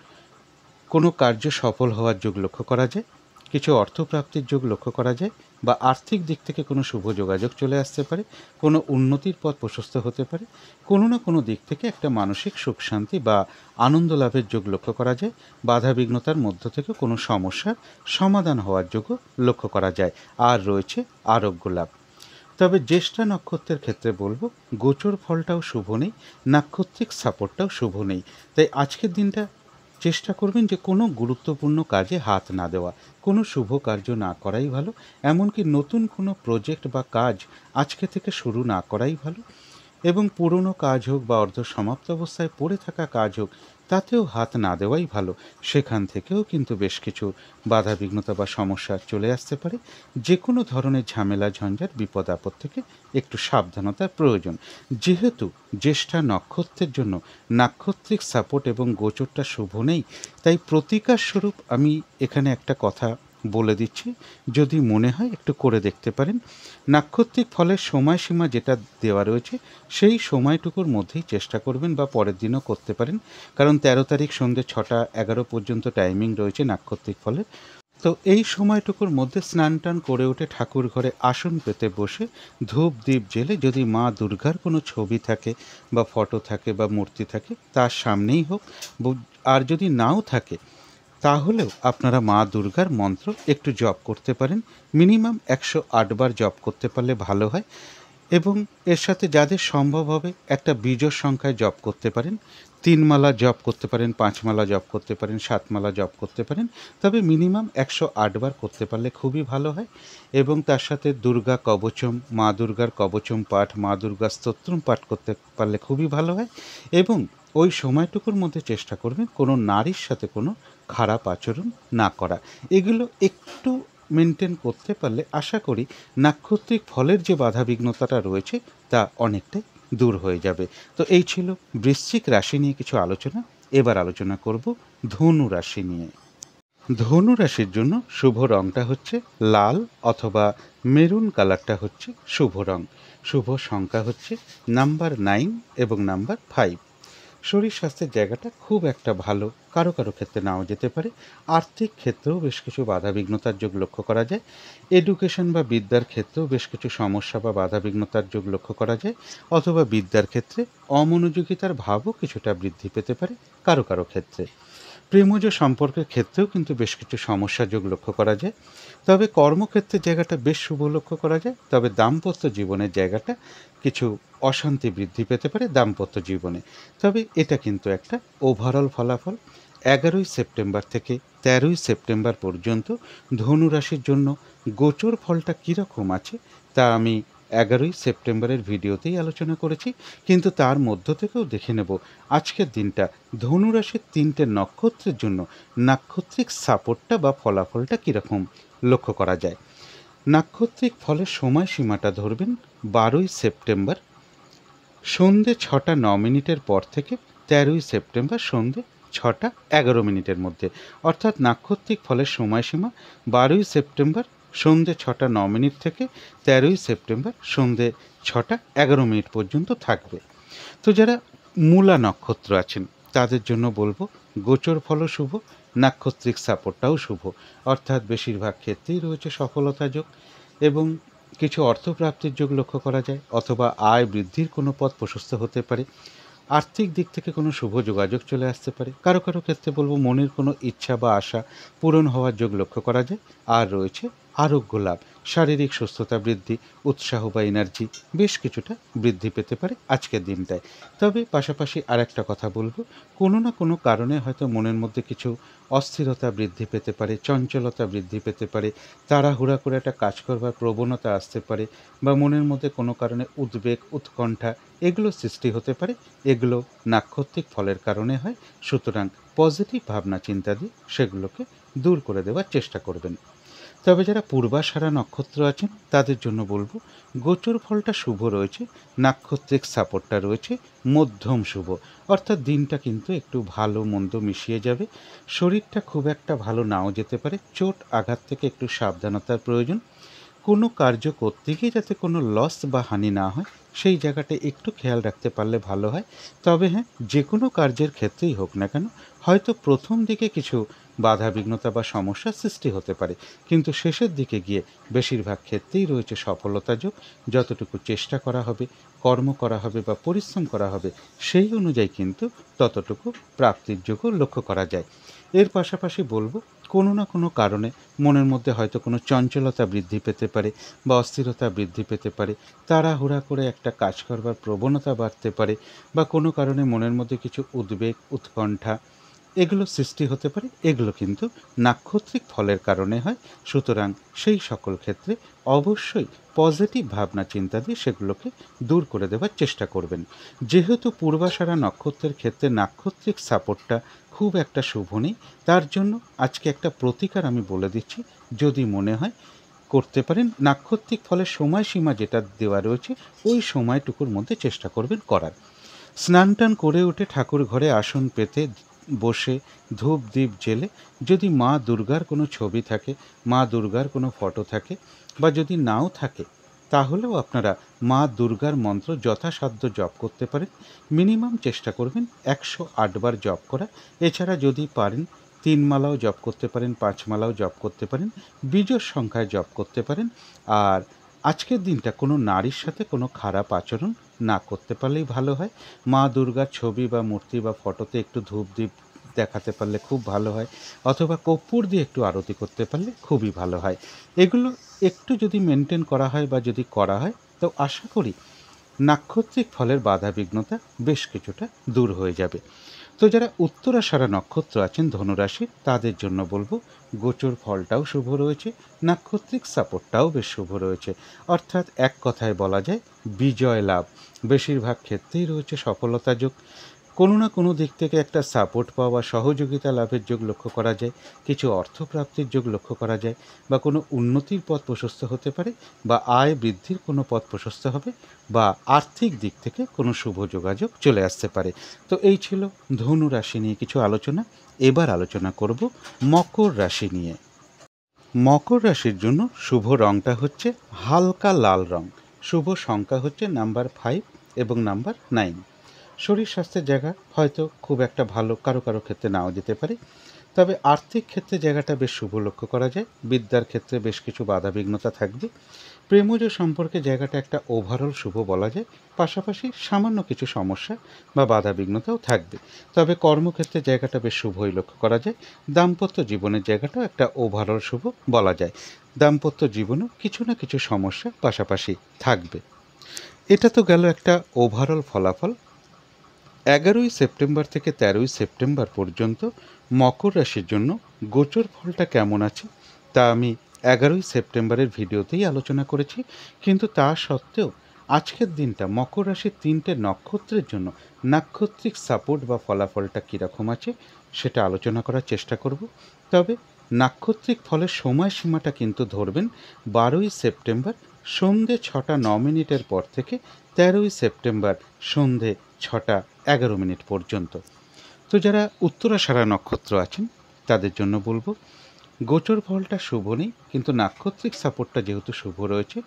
Speaker 1: কোনো কার্য সফল হওয়ার যোগ লক্ষ্য করা যায়, কিছু অর্থপ্রাপ্তির যোগ লক্ষ্য করা যায়, বা আর্থিক দিক থেকে কোনো শুভ যোগাযোগ চলে আসতে পারে, কোনো উন্নতির পথ প্রশস্ত হতে পারে, কোনো না কোনো দিক থেকে একটা মানসিক সুখ শান্তি বা আনন্দ লাভের যোগ লক্ষ্য করা যায়। বাধা বিঘ্নতার মধ্য থেকে কোনো সমস্যার সমাধান হওয়ার যোগও লক্ষ্য করা যায়। আর রয়েছে আরোগ্য লাভ। তবে জ্যেষ্ঠা নক্ষত্রের ক্ষেত্রে বলবো, গোচর ফলটাও শুভ নেই, নাক্ষত্রিক সাপোর্টটাও শুভ নেই। তাই আজকের দিনটা চেষ্টা করবেন যে কোনো গুরুত্বপূর্ণ কাজে হাত না দেওয়া, কোনো শুভ কার্য না করাই ভালো। এমনকি নতুন কোনো প্রজেক্ট বা কাজ আজকে থেকে শুরু না করাই ভালো। এবং পুরনো কাজ হোক বা অর্ধ সমাপ্ত অবস্থায় পড়ে থাকা কাজ হোক, তাতেও হাত না দেওয়াই ভালো। সেখান থেকেও কিন্তু বেশ কিছু বাধা বিঘ্নতা বা সমস্যা চলে আসতে পারে। যে কোনো ধরনের ঝামেলা ঝঞ্ঝাট বিপদ আপদ থেকে একটু সাবধানতার প্রয়োজন। যেহেতু জ্যেষ্ঠা নক্ষত্রের জন্য নাক্ষত্রিক সাপোর্ট এবং গোচরটা শুভ নেই, তাই প্রতিকার স্বরূপ আমি এখানে একটা কথা বলে দিচ্ছি, যদি মনে হয় একটু করে দেখতে পারেন। নাক্ষত্রিক ফলের সময়সীমা যেটা দেওয়া রয়েছে, সেই সময়টুকুর মধ্যেই চেষ্টা করবেন, বা পরের দিনও করতে পারেন, কারণ 13 তারিখ সন্ধ্যে 6টা 11 পর্যন্ত টাইমিং রয়েছে নাক্ষত্রিক ফলের। তো এই সময়টুকুর মধ্যে স্নান টান করে উঠে ঠাকুর ঘরে আসন পেতে বসে ধূপ দ্বীপ জেলে, যদি মা দুর্গার কোনো ছবি থাকে বা ফটো থাকে বা মূর্তি থাকে, তার সামনেই হোক, আর যদি নাও থাকে তাহলেও আপনারা মা দুর্গার মন্ত্র একটু জপ করতে পারেন। মিনিমাম 108 বার জপ করতে পারলে ভালো হয়। এবং এর সাথে যাদের সম্ভব হবে একটা বিজোড় সংখ্যায় জপ করতে পারেন। 3 মালা জপ করতে পারেন, 5 মালা জপ করতে পারেন, 7 মালা জপ করতে পারেন। তবে মিনিমাম 108 বার করতে পারলে খুবই ভালো হয়। এবং তার সাথে দুর্গা কবচম, মা দুর্গার কবচম পাঠ, মা দুর্গা স্তোত্রম পাঠ করতে পারলে খুবই ভালো হয়। এবং ওই সময়টুকুর মধ্যে চেষ্টা করবেন কোনো নারীর সাথে কোনো খারাপ আচরণ না করা। এগুলো একটু মেনটেন করতে পারলে আশা করি নাক্ষত্রিক ফলের যে বাধা বিঘ্নতাটা রয়েছে তা অনেকটাই দূর হয়ে যাবে। তো এই ছিল বৃশ্চিক রাশি নিয়ে কিছু আলোচনা। এবার আলোচনা করব ধনু রাশি নিয়ে। ধনু রাশির জন্য শুভ রঙটা হচ্ছে লাল অথবা মেরুন কালারটা হচ্ছে শুভ রং। শুভ সংখ্যা হচ্ছে নাম্বার 9 এবং নাম্বার 5। শরীর স্বাস্থ্যের জায়গাটা খুব একটা ভালো, কারো কারো ক্ষেত্রে নাও যেতে পারে। আর্থিক ক্ষেত্রেও বেশ কিছু বাধা বিঘ্নতার যোগ লক্ষ্য করা যায়। এডুকেশন বা বিদ্যার ক্ষেত্রেও বেশ কিছু সমস্যা বা বাধা বিঘ্নতার যোগ লক্ষ্য করা যায়। অথবা বিদ্যার ক্ষেত্রে অমনোযোগিতার ভাবও কিছুটা বৃদ্ধি পেতে পারে কারো কারো ক্ষেত্রে। প্রেমজ সম্পর্কের ক্ষেত্রেও কিন্তু বেশ কিছু সমস্যা যোগ লক্ষ্য করা যায়। তবে কর্মক্ষেত্রের জায়গাটা বেশ শুভ লক্ষ্য করা যায়। তবে দাম্পত্য জীবনের জায়গাটা কিছু অশান্তি বৃদ্ধি পেতে পারে দাম্পত্য জীবনে। তবে এটা কিন্তু একটা ওভারঅল ফলাফল। 11ই সেপ্টেম্বর থেকে 13ই সেপ্টেম্বর পর্যন্ত ধনু রাশির জন্য গোচর ফলটা কীরকম আছে তা আমি 11ই সেপ্টেম্বরের ভিডিওতেই আলোচনা করেছি। কিন্তু তার মধ্য থেকেও দেখে নেব আজকের দিনটা ধনু রাশির 3টে নক্ষত্রের জন্য নাক্ষত্রিক সাপোর্টটা বা ফলাফলটা কীরকম লক্ষ্য করা যায়। নাক্ষত্রিক ফলের সময়সীমাটা ধরবেন 12ই সেপ্টেম্বর সন্ধ্যে 6টা 9 মিনিটের পর থেকে 13ই সেপ্টেম্বর সন্ধ্যে 6টা 11 মিনিটের মধ্যে। অর্থাৎ নাক্ষত্রিক ফলের সময়সীমা 12ই সেপ্টেম্বর সন্ধ্যে 6টা 9 মিনিট থেকে 13ই সেপ্টেম্বর সন্ধ্যে 6টা 11 মিনিট পর্যন্ত থাকবে। তো যারা মূলা নক্ষত্র আছেন তাদের জন্য বলবো, গোচর ফলও শুভ, নাক্ষত্রিক সাপোর্টটাও শুভ। অর্থাৎ বেশিরভাগ ক্ষেত্রেই রয়েছে সফলতা যোগ এবং কিছু অর্থপ্রাপ্তির যোগ লক্ষ্য করা যায়, অথবা আয় বৃদ্ধির কোনো পথ প্রশস্ত হতে পারে। আর্থিক দিক থেকে কোনো শুভ যোগাযোগ চলে আসতে পারে। কারো কারো ক্ষেত্রে বলবো মনের কোনো ইচ্ছা বা আশা পূরণ হওয়ার যোগ লক্ষ্য করা যায়। আর রয়েছে আরোগ্য লাভ, শারীরিক সুস্থতা বৃদ্ধি, উৎসাহ বা এনার্জি বেশ কিছুটা বৃদ্ধি পেতে পারে আজকের দিনটায়। তবে পাশাপাশি আর একটা কথা বলবো, কোনো না কোনো কারণে হয়তো মনের মধ্যে কিছু অস্থিরতা বৃদ্ধি পেতে পারে, চঞ্চলতা বৃদ্ধি পেতে পারে, তাড়াহুড়া করে একটা কাজ করবার প্রবণতা আসতে পারে, বা মনের মধ্যে কোনো কারণে উদ্বেগ, উৎকণ্ঠা এগুলো সৃষ্টি হতে পারে। এগুলো নাক্ষত্রিক ফলের কারণে হয়। সুতরাং পজিটিভ ভাবনা চিন্তা দিয়ে সেগুলোকে দূর করে দেওয়ার চেষ্টা করবেন। তবে যারা পূর্বাষাঢ়া নক্ষত্র আছেন তাদের জন্য বলবো, গোচর ফলটা শুভ রয়েছে, নাক্ষত্রিক সাপোর্টটা রয়েছে মধ্যম শুভ, অর্থাৎ দিনটা কিন্তু একটু ভালো মন্দ মিশিয়ে যাবে। শরীরটা খুব একটা ভালো নাও যেতে পারে, চোট আঘাত থেকে একটু সাবধানতার প্রয়োজন। কোনো কার্য করতে গিয়ে যাতে কোনো লস বা হানি না হয় সেই জায়গাটা একটু খেয়াল রাখতে পারলে ভালো হয়। তবে হ্যাঁ, যে কোনো কার্যের ক্ষেত্রেই হোক না কেন, হয়তো প্রথম দিকে কিছু বাধা বিঘ্নতা বা সমস্যার সৃষ্টি হতে পারে, কিন্তু শেষের দিকে গিয়ে বেশিরভাগ ক্ষেত্রেই রয়েছে সফলতা যোগ। যতটুকু চেষ্টা করা হবে, কর্ম করা হবে বা পরিশ্রম করা হবে, সেই অনুযায়ী কিন্তু ততটুকু প্রাপ্তির যোগও লক্ষ্য করা যায়। এর পাশাপাশি বলবো, কোনো না কোনো কারণে মনের মধ্যে হয়তো কোনো চঞ্চলতা বৃদ্ধি পেতে পারে বা অস্থিরতা বৃদ্ধি পেতে পারে, তাড়াহুড়া করে একটা কাজ করবার প্রবণতা বাড়তে পারে, বা কোনো কারণে মনের মধ্যে কিছু উদ্বেগ, উৎকণ্ঠা এগুলো সৃষ্টি হতে পারে। এগুলো কিন্তু নাক্ষত্রিক ফলের কারণে হয়। সুতরাং সেই সকল ক্ষেত্রে অবশ্যই পজিটিভ ভাবনা চিন্তা দিয়ে সেগুলোকে দূর করে দেওয়ার চেষ্টা করবেন। যেহেতু পূর্বাষাঢ়া নক্ষত্রের ক্ষেত্রে নাক্ষত্রিক সাপোর্টটা খুব একটা শুভ নেই, তার জন্য আজকে একটা প্রতিকার আমি বলে দিচ্ছি। যদি মনে হয় করতে পারেন, নাক্ষত্রিক ফলের সময়সীমা যেটা দেওয়া রয়েছে ওই সময়টুকুর মধ্যে চেষ্টা করবেন করার। স্নান টান করে উঠে ঠাকুর ঘরে আসন পেতে বসে ধূপ দ্বীপ জেলে, যদি মা দুর্গার কোনো ছবি থাকে, মা দুর্গার কোনো ফটো থাকে, বা যদি নাও থাকে তাহলেও আপনারা মা দুর্গার মন্ত্র যথাসাধ্য জপ করতে পারেন। মিনিমাম চেষ্টা করবেন 108 বার জপ করা। এছাড়া যদি পারেন 3 মালাও জপ করতে পারেন, 5 মালাও জপ করতে পারেন, বিজোড় সংখ্যায় জপ করতে পারেন। আর আজকের দিনটা কোনো নারীর সাথে কোনো খারাপ আচরণ না করতে পারলেই ভালো হয়। মা দুর্গার ছবি বা মূর্তি বা ফটোতে একটু ধূপ দ্বীপ দেখাতে পারলে খুব ভালো হয়, অথবা কর্পূর দিয়ে একটু আরতি করতে পারলে খুবই ভালো হয়। এগুলো একটু যদি মেনটেন করা হয় বা যদি করা হয়, তো আশা করি নাক্ষত্রিক ফলের বাধা বিঘ্নতা বেশ কিছুটা দূর হয়ে যাবে। তো যারা উত্তরাষাঢ়া নক্ষত্র আছেন ধনুরাশির, তাদের জন্য বলবো, গোচর ফলটাও শুভ রয়েছে, নাক্ষত্রিক সাপোর্টটাও বেশ শুভ রয়েছে। অর্থাৎ এক কথায় বলা যায় বিজয় লাভ, বেশিরভাগ ক্ষেত্রেই রয়েছে সফলতা যোগ। কোনো না কোনো দিক থেকে একটা সাপোর্ট পাওয়া, সহযোগিতা লাভের যোগ লক্ষ্য করা যায়, কিছু অর্থপ্রাপ্তির যোগ লক্ষ্য করা যায়, বা কোনো উন্নতির পথ প্রশস্ত হতে পারে, বা আয় বৃদ্ধির কোনো পথ প্রশস্ত হবে, বা আর্থিক দিক থেকে কোনো শুভ যোগাযোগ চলে আসতে পারে। তো এই ছিল ধনু রাশি নিয়ে কিছু আলোচনা। এবার আলোচনা করব মকর রাশি নিয়ে। মকর রাশির জন্য শুভ রঙটা হচ্ছে হালকা লাল রং। শুভ সংখ্যা হচ্ছে নাম্বার 5 এবং নাম্বার 9। শরীর স্বাস্থ্যের জায়গা হয়তো খুব একটা ভালো কারো কারো ক্ষেত্রে নাও যেতে পারে, তবে আর্থিক ক্ষেত্রে জায়গাটা বেশ শুভ লক্ষ্য করা যায়। বিদ্যার ক্ষেত্রে বেশ কিছু বাধাবিঘ্নতা থাকবে। প্রেমজ সম্পর্কে জায়গাটা একটা ওভারঅল শুভ বলা যায়। পাশাপাশি সামান্য কিছু সমস্যা বা বাধাবিঘ্নতাও থাকবে, তবে কর্মক্ষেত্রে জায়গাটা বেশ শুভই লক্ষ্য করা যায়। দাম্পত্য জীবনের জায়গাটাও একটা ওভারঅল শুভ বলা যায়। দাম্পত্য জীবনেও কিছু না কিছু সমস্যা পাশাপাশি থাকবে। এটা তো গেল একটা ওভারঅল ফলাফল। 11ই সেপ্টেম্বর থেকে 13ই সেপ্টেম্বর পর্যন্ত মকর রাশির জন্য গোচর ফলটা কেমন আছে তা আমি 11ই সেপ্টেম্বরের ভিডিওতেই আলোচনা করেছি। কিন্তু তা সত্ত্বেও আজকের দিনটা মকর রাশির 3টে নক্ষত্রের জন্য নাক্ষত্রিক সাপোর্ট বা ফলাফলটা কীরকম আছে সেটা আলোচনা করার চেষ্টা করব। তবে নাক্ষত্রিক ফলের সময়সীমাটা কিন্তু ধরবেন 12ই সেপ্টেম্বর সন্ধে 6টা 9 মিনিটের পর থেকে 13ই সেপ্টেম্বর সন্ধে 6টা 11 মিনিট পর্যন্ত। তো যারা উত্তরাষাঢ়া নক্ষত্র আছেন তাদের জন্য বলবো, গোচর ফলটা শুভ নেই, কিন্তু নাক্ষত্রিক সাপোর্টটা যেহেতু শুভ রয়েছে,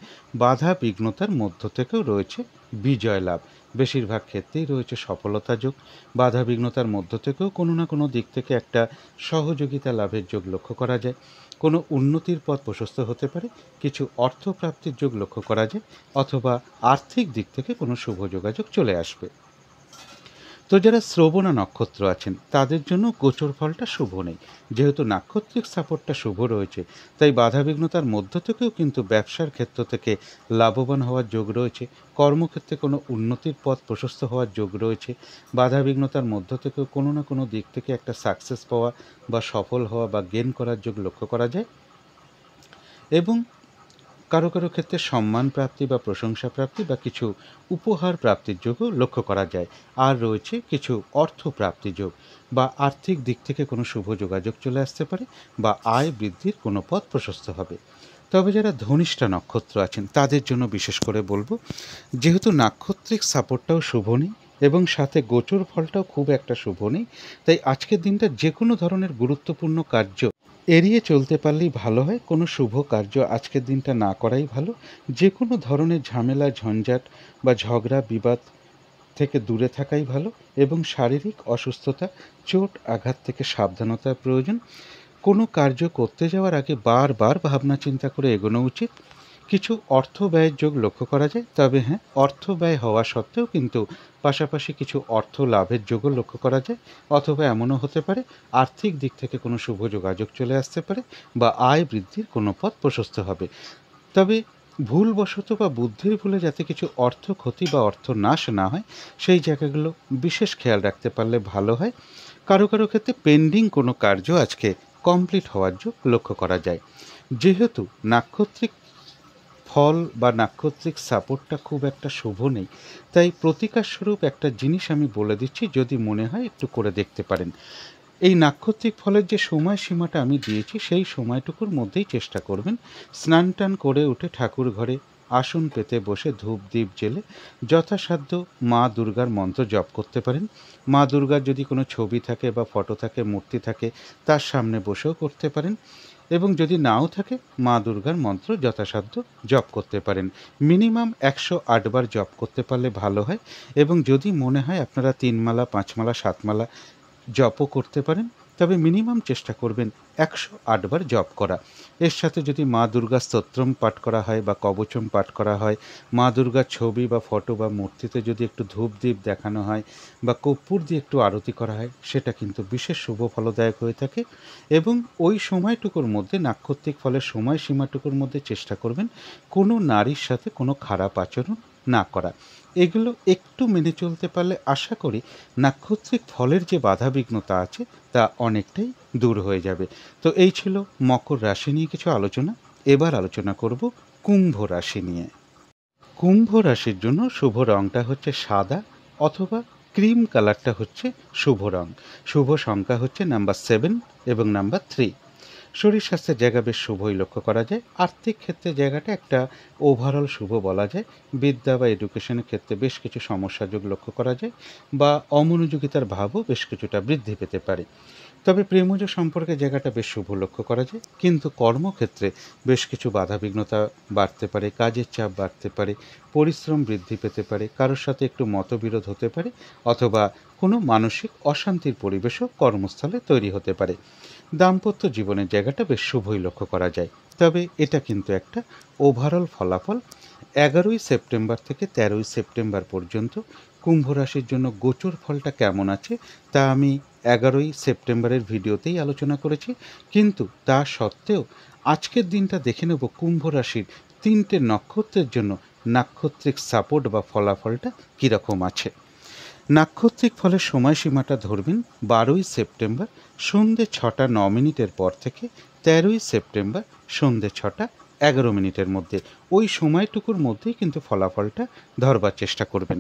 Speaker 1: বাধা বিঘ্নতার মধ্য থেকেও রয়েছে বিজয় লাভ। বেশিরভাগ ক্ষেত্রেই রয়েছে সফলতা যোগ। বাধা বিঘ্নতার মধ্য থেকেও কোনো না কোনো দিক থেকে একটা সহযোগিতা লাভের যোগ লক্ষ্য করা যায়। কোনো উন্নতির পথ প্রশস্ত হতে পারে, কিছু অর্থপ্রাপ্তির যোগ লক্ষ্য করা যায়, অথবা আর্থিক দিক থেকে কোনো শুভ যোগাযোগ চলে আসবে। তো তো যারা শ্রবণা নক্ষত্র আছেন তাদের জন্য গোচর ফলটা শুভ নেই। যেহেতু নাক্ষত্রিক সাপোর্টটা শুভ রয়েছে, তাই বাধাবিঘ্নতার মধ্য থেকেও কিন্তু ব্যবসার ক্ষেত্র থেকে লাভবান হওয়ার যোগ রয়েছে। কর্মক্ষেত্রে কোনো উন্নতির পথ প্রশস্ত হওয়ার যোগ রয়েছে। বাধাবিঘ্নতার মধ্য থেকেও কোনো না কোনো দিক থেকে একটা সাকসেস পাওয়া বা সফল হওয়া বা গেন করার যোগ লক্ষ্য করা যায়। এবং কারো কারো ক্ষেত্রে সম্মান প্রাপ্তি বা প্রশংসা প্রাপ্তি বা কিছু উপহার প্রাপ্তির যোগও লক্ষ্য করা যায়। আর রয়েছে কিছু অর্থ প্রাপ্তি যোগ বা আর্থিক দিক থেকে কোনো শুভ যোগাযোগ চলে আসতে পারে বা আয় বৃদ্ধির কোনো পথ প্রশস্ত হবে। তবে যারা ধনিষ্ঠা নক্ষত্র আছেন তাদের জন্য বিশেষ করে বলবো, যেহেতু নাক্ষত্রিক সাপোর্টটাও শুভ নেই এবং সাথে গোচর ফলটাও খুব একটা শুভ নেই, তাই আজকের দিনটা যে কোনো ধরনের গুরুত্বপূর্ণ কার্য এড়িয়ে চলতে পারলেই ভালো হয়। কোনো শুভ কার্য আজকের দিনটা না করাই ভালো। যে কোনো ধরনের ঝামেলা ঝঞ্ঝাট বা ঝগড়া বিবাদ থেকে দূরে থাকাই ভালো এবং শারীরিক অসুস্থতা চোট আঘাত থেকে সাবধানতার প্রয়োজন। কোনো কার্য করতে যাওয়ার আগে বারবার ভাবনা চিন্তা করে এগোনো উচিত। কিছু অর্থ ব্যয়ের যোগ লক্ষ্য করা যায়, তবে হ্যাঁ, অর্থ ব্যয় হওয়া সত্ত্বেও কিন্তু পাশাপাশি কিছু অর্থ লাভের যোগও লক্ষ্য করা যায়। অথবা এমনও হতে পারে আর্থিক দিক থেকে কোনো শুভ যোগাযোগ চলে আসতে পারে বা আয় বৃদ্ধির কোনো পথ প্রশস্ত হবে। তবে ভুলবশত বা বুদ্ধির ভুলে যাতে কিছু অর্থ ক্ষতি বা অর্থ নাশ না হয়, সেই জায়গাগুলো বিশেষ খেয়াল রাখতে পারলে ভালো হয়। কারো কারো ক্ষেত্রে পেন্ডিং কোনো কার্য আজকে কমপ্লিট হওয়ার যোগ লক্ষ্য করা যায়। যেহেতু নাক্ষত্রিক ফল বা নাক্ষত্রিক সাপোর্টটা খুব একটা শুভ নেই, তাই প্রতিকার স্বরূপ একটা জিনিস আমি বলে দিচ্ছি, যদি মনে হয় একটু করে দেখতে পারেন। এই নাক্ষত্রিক ফলের যে সময়সীমাটা আমি দিয়েছি সেই সময়টুকুর মধ্যেই চেষ্টা করবেন স্নান টান করে উঠে ঠাকুর ঘরে আসন পেতে বসে ধূপ দ্বীপ জেলে যথাসাধ্য মা দুর্গার মন্ত্র জপ করতে পারেন। মা দুর্গার যদি কোনো ছবি থাকে বা ফটো থাকে, মূর্তি থাকে, তার সামনে বসেও করতে পারেন। এবং যদি নাও থাকে, মা দুর্গার মন্ত্র যথাসাধ্য জপ করতে পারেন। মিনিমাম 108 বার জপ করতে পারলে ভালো হয়। এবং যদি মনে হয় আপনারা 3 মালা 5 মালা 7 মালা জপও করতে পারেন, তবে মিনিমাম চেষ্টা করবেন 108 বার জপ করা। এর সাথে যদি মা দুর্গা স্তোত্রম পাঠ করা হয় বা কবচম পাঠ করা হয়, মা দুর্গার ছবি বা ফটো বা মূর্তিতে যদি একটু ধূপ দ্বীপ দেখানো হয় বা কর্পূর দিয়ে একটু আরতি করা হয়, সেটা কিন্তু বিশেষ শুভ ফলদায়ক হয়ে থাকে। এবং ওই সময়টুকুর মধ্যে, নাক্ষত্রিক ফলের সময়সীমাটুকুর মধ্যে চেষ্টা করবেন কোনো নারীর সাথে কোনো খারাপ আচরণ না করা। এগুলো একটু মেনে চলতে পারলে আশা করি নাক্ষত্রিক ফলের যে বাধাবিঘ্নতা আছে তা অনেকটাই দূর হয়ে যাবে। তো এই ছিল মকর রাশি নিয়ে কিছু আলোচনা। এবার আলোচনা করব কুম্ভ রাশি নিয়ে। কুম্ভ রাশির জন্য শুভ রঙটা হচ্ছে সাদা অথবা ক্রিম কালারটা হচ্ছে শুভ রং। শুভ সংখ্যা হচ্ছে নাম্বার 7 এবং নাম্বার 3। শরীর স্বাস্থ্যের জায়গা বেশ শুভই লক্ষ্য করা যায়। আর্থিক ক্ষেত্রে জায়গাটা একটা ওভারঅল শুভ বলা যায়। বিদ্যা বা এডুকেশনের ক্ষেত্রে বেশ কিছু সমস্যা যোগ লক্ষ্য করা যায় বা অমনোযোগিতার ভাবও বেশ কিছুটা বৃদ্ধি পেতে পারে। তবে প্রেমজ সম্পর্কে জায়গাটা বেশ শুভ লক্ষ্য করা যায়, কিন্তু কর্মক্ষেত্রে বেশ কিছু বাধাবিঘ্নতা বাড়তে পারে, কাজের চাপ বাড়তে পারে, পরিশ্রম বৃদ্ধি পেতে পারে, কারোর সাথে একটু মতবিরোধ হতে পারে অথবা কোনো মানসিক অশান্তির পরিবেশও কর্মস্থলে তৈরি হতে পারে। দাম্পত্য জীবনের জায়গাটা বেশ শুভই লক্ষ্য করা যায়। তবে এটা কিন্তু একটা ওভারঅল ফলাফল। 11ই সেপ্টেম্বর থেকে 13ই সেপ্টেম্বর পর্যন্ত কুম্ভ রাশির জন্য গোচর ফলটা কেমন আছে তা আমি 11ই সেপ্টেম্বরের ভিডিওতেই আলোচনা করেছি। কিন্তু তা সত্ত্বেও আজকের দিনটা দেখে নেব কুম্ভ রাশির 3টে নক্ষত্রের জন্য নাক্ষত্রিক সাপোর্ট বা ফলাফলটা কীরকম আছে। নাক্ষত্রিক ফলের সময়সীমাটা ধরবেন 12ই সেপ্টেম্বর সন্ধ্যে 6টা 9 মিনিটের পর থেকে 13ই সেপ্টেম্বর সন্ধ্যে 6টা 11 মিনিটের মধ্যে। ওই সময়টুকুর মধ্যেই কিন্তু ফলাফলটা ধরবার চেষ্টা করবেন।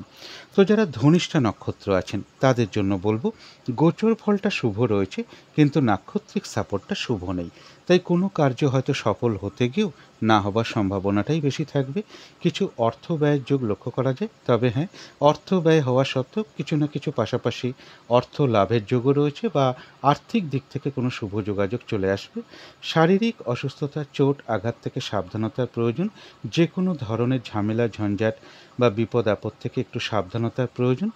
Speaker 1: তো যারা ধনিষ্ঠা নক্ষত্র আছেন তাদের জন্য বলবো, গোচর ফলটা শুভ রয়েছে কিন্তু নাক্ষত্রিক সাপোর্টটা শুভ নেই, তাই কোনো কার্য হয়তো সফল হতে গিয়েও না হবার সম্ভাবনাটাই বেশি থাকবে। কিছু অর্থ ব্যয়ের যোগ লক্ষ্য করা যায়, তবে হ্যাঁ, অর্থ ব্যয় হওয়া সত্ত্বেও কিছু না কিছু পাশাপাশি অর্থ লাভের যোগও রয়েছে বা আর্থিক দিক থেকে কোনো শুভ যোগাযোগ চলে আসবে। শারীরিক অসুস্থতা চোট আঘাত থেকে সাবধানতার প্রয়োজন। যে কোনো ধরনের ঝামেলা ঝঞ্ঝাট বা বিপদ আপদ থেকে একটু সাবধানতার প্রয়োজন।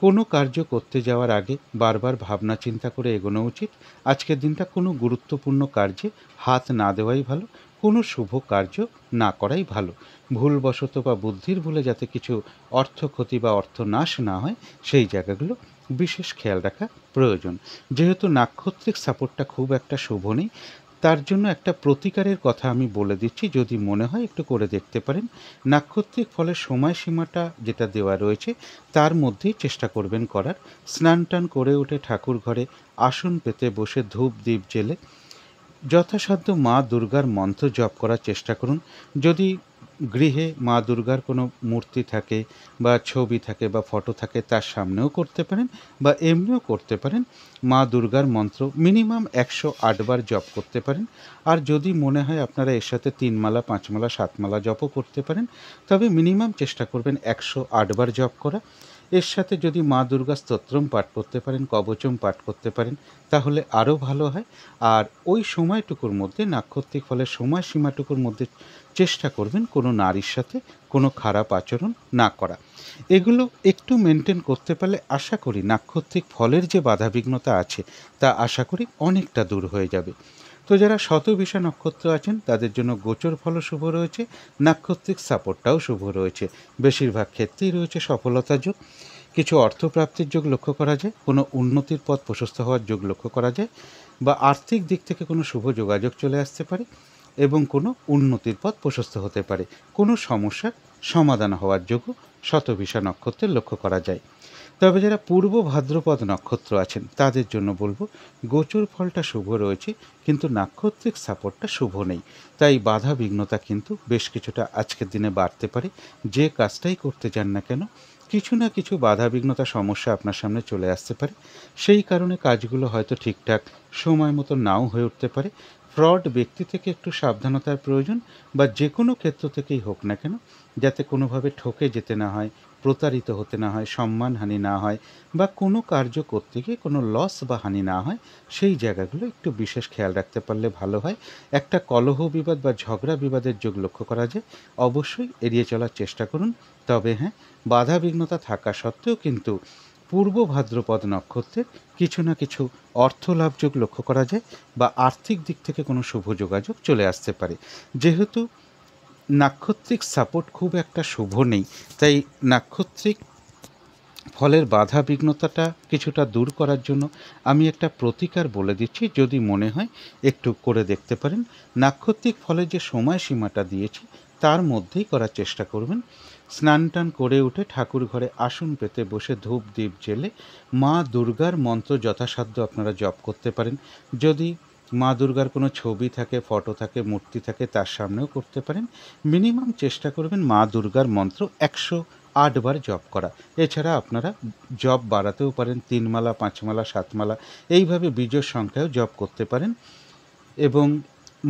Speaker 1: কোনো কার্য করতে যাওয়ার আগে বারবার ভাবনা চিন্তা করে এগোনো উচিত। আজকের দিনটা কোনো গুরুত্বপূর্ণ কার্যে হাত না দেওয়াই ভালো, কোনো শুভ কার্য না করাই ভালো। ভুলবশত বা বুদ্ধির ভুলে যাতে কিছু অর্থ ক্ষতি বা অর্থ নাশ না হয়, সেই জায়গাগুলো বিশেষ খেয়াল রাখা প্রয়োজন। যেহেতু নাক্ষত্রিক সাপোর্টটা খুব একটা শুভ নেই, তার জন্য একটা প্রতিকারের কথা আমি বলে দিচ্ছি, যদি মনে হয় একটু করে দেখতে পারেন। নাক্ষত্রিক ফলের সময়সীমাটা যেটা দেওয়া রয়েছে তার মধ্যেই চেষ্টা করবেন করার। স্নান টান করে উঠে ঠাকুর ঘরে আসন পেতে বসে ধূপ দ্বীপ জেলে যথাসাধ্য মা দুর্গার মন্ত্র জপ করার চেষ্টা করুন। যদি গৃহে মা দুর্গার কোনো মূর্তি থাকে বা ছবি থাকে বা ফটো থাকে, তার সামনেও করতে পারেন বা এমনিও করতে পারেন। মা দুর্গার মন্ত্র মিনিমাম 108 বার জপ করতে পারেন। আর যদি মনে হয় আপনারা এর সাথে 3 মালা 5 মালা 7 মালা জপও করতে পারেন, তবে মিনিমাম চেষ্টা করবেন 108 বার জপ করা। এর সাথে যদি মা দুর্গা স্তোত্রম পাঠ করতে পারেন, কবচম পাঠ করতে পারেন, তাহলে আরও ভালো হয়। আর ওই সময়টুকুর মধ্যে, নাক্ষত্রিক ফলের সময়সীমাটুকুর মধ্যে চেষ্টা করবেন কোনো নারীর সাথে কোনো খারাপ আচরণ না করা। এগুলো একটু মেনটেন করতে পারলে আশা করি নাক্ষত্রিক ফলের যে বাধাবিঘ্নতা আছে তা আশা করি অনেকটা দূর হয়ে যাবে। তো যারা শতভিষা নক্ষত্র আছেন তাদের জন্য গোচর ফলও শুভ রয়েছে, নাক্ষত্রিক সাপোর্টটাও শুভ রয়েছে। বেশিরভাগ ক্ষেত্রেই রয়েছে সফলতার যোগ, কিছু অর্থপ্রাপ্তির যোগ লক্ষ্য করা যায়, কোনো উন্নতির পথ প্রশস্ত হওয়ার যোগ লক্ষ্য করা যায়, বা আর্থিক দিক থেকে কোনো শুভ যোগাযোগ চলে আসতে পারে এবং কোনো উন্নতির পথ প্রশস্ত হতে পারে। কোনো সমস্যার সমাধান হওয়ার যোগও শতভিষা নক্ষত্রের লক্ষ্য করা যায়। তবে যারা পূর্ব ভাদ্রপদ নক্ষত্র আছেন তাদের জন্য বলবো, গোচর ফলটা শুভ রয়েছে কিন্তু নাক্ষত্রিক সাপোর্টটা শুভ নেই। তাই বাধা বিঘ্নতা কিন্তু বেশ কিছুটা আজকের দিনে বাড়তে পারে। যে কাজটাই করতে চান না কেন, কিছু না কিছু বাধা বিঘ্নতা সমস্যা আপনার সামনে চলে আসতে পারে। সেই কারণে কাজগুলো হয়তো ঠিকঠাক সময় মতো নাও হয়ে উঠতে পারে। ফ্রড ব্যক্তি থেকে একটু সাবধানতার প্রয়োজন, বা যে কোনো ক্ষেত্র থেকেই হোক না কেন, যাতে কোনোভাবে ঠকে যেতে না হয়, প্রতারিত হতে না হয়, সম্মানহানি না হয়, বা কোনো কার্য করতে গিয়ে কোনো লস বা হানি না হয়, সেই জায়গাগুলো একটু বিশেষ খেয়াল রাখতে পারলে ভালো হয়। একটা কলহ বিবাদ বা ঝগড়া বিবাদের যোগ লক্ষ্য করা যায়, অবশ্যই এড়িয়ে চলার চেষ্টা করুন। তবে হ্যাঁ, বাধা বিঘ্নতা থাকা সত্ত্বেও কিন্তু পূর্ব ভাদ্রপদ নক্ষত্রের কিছু না কিছু অর্থ লাভ যোগ লক্ষ্য করা যায়, বা আর্থিক দিক থেকে কোনো শুভ যোগাযোগ চলে আসতে পারে। যেহেতু নাক্ষত্রিক সাপোর্ট খুব একটা শুভ নেই, তাই নাক্ষত্রিক ফলের বাধা বিঘ্নতাটা কিছুটা দূর করার জন্য আমি একটা প্রতিকার বলে দিচ্ছি, যদি মনে হয় একটু করে দেখতে পারেন। নাক্ষত্রিক ফলের যে সময়সীমাটা দিয়েছি তার মধ্যেই করার চেষ্টা করবেন। স্নান টান করে উঠে ঠাকুর ঘরে আসন পেতে বসে ধূপ দ্বীপ জেলে মা দুর্গার মন্ত্র যথাসাধ্য আপনারা জপ করতে পারেন। যদি মা দুর্গার কোনো ছবি থাকে, ফটো থাকে, মূর্তি থাকে, তার সামনেও করতে পারেন। মিনিমাম চেষ্টা করবেন মা দুর্গার মন্ত্র 108 বার জপ করা। এছাড়া আপনারা জপ বাড়াতেও পারেন, 3 মালা 5 মালা 7 মালা এইভাবে বিজোড় সংখ্যায়ও জপ করতে পারেন। এবং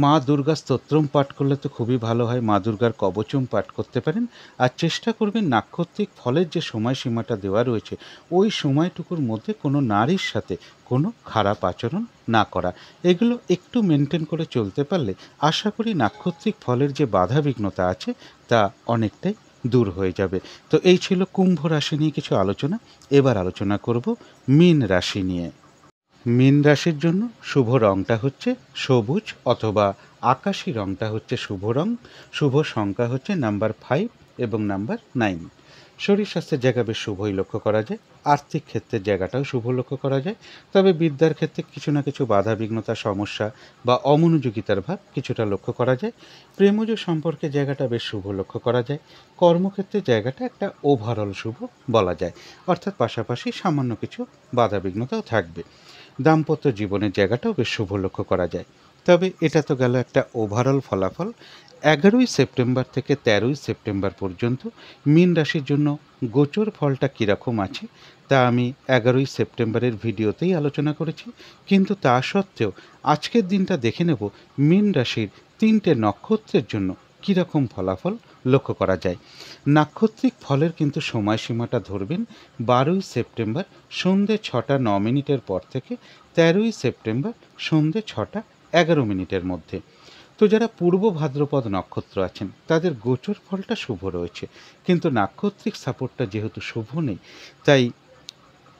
Speaker 1: মা দুর্গা স্তোত্রম পাঠ করলে তো খুবই ভালো হয়, মা দুর্গার কবচম পাঠ করতে পারেন। আর চেষ্টা করবেন নাক্ষত্রিক ফলের যে সময়সীমাটা দেওয়া রয়েছে ওই সময়টুকুর মধ্যে কোনো নারীর সাথে কোনো খারাপ আচরণ না করা। এগুলো একটু মেনটেন করে চলতে পারলে আশা করি নাক্ষত্রিক ফলের যে বাধা বিঘ্নতা আছে তা অনেকটাই দূর হয়ে যাবে। তো এই ছিল কুম্ভ রাশি নিয়ে কিছু আলোচনা। এবার আলোচনা করব মীন রাশি নিয়ে। মীন রাশির জন্য শুভ রঙটা হচ্ছে সবুজ অথবা আকাশি রঙটা হচ্ছে শুভ রং। শুভ সংখ্যা হচ্ছে নাম্বার 5 এবং নাম্বার 9। শরীর স্বাস্থ্যের জায়গা বেশ শুভই লক্ষ্য করা যায়, আর্থিক ক্ষেত্রের জায়গাটাও শুভ লক্ষ্য করা যায়। তবে বিদ্যার ক্ষেত্রে কিছু না কিছু বাধা বিঘ্নতা সমস্যা বা অমনোযোগিতার ভাব কিছুটা লক্ষ্য করা যায়। প্রেমজ সম্পর্কের জায়গাটা বেশ শুভ লক্ষ্য করা যায়। কর্মক্ষেত্রের জায়গাটা একটা ওভারঅল শুভ বলা যায়, অর্থাৎ পাশাপাশি সামান্য কিছু বাধা বিঘ্নতাও থাকবে। দাম্পত্য জীবনের জায়গাটাও বেশ শুভ লক্ষ্য করা যায়। তবে এটা তো গেল একটা ওভারঅল ফলাফল। 11ই সেপ্টেম্বর থেকে 13ই সেপ্টেম্বর পর্যন্ত মীন রাশির জন্য গোচর ফলটা কীরকম আছে তা আমি 11ই সেপ্টেম্বরের ভিডিওতেই আলোচনা করেছি। কিন্তু তা সত্ত্বেও আজকের দিনটা দেখে নেব মীন রাশির 3টে নক্ষত্রের জন্য কীরকম ফলাফল লক্ষ্য করা যায়। নাক্ষত্রিক ফলের কিন্তু সময়সীমাটা ধরবেন 12ই সেপ্টেম্বর সন্ধ্যে 6টা 9 মিনিটের পর থেকে 13ই সেপ্টেম্বর সন্ধ্যে 6টা 11 মিনিটের মধ্যে। তো যারা পূর্ব ভাদ্রপদ নক্ষত্র আছেন তাদের গোচর ফলটা শুভ রয়েছে, কিন্তু নাক্ষত্রিক সাপোর্টটা যেহেতু শুভ নেই, তাই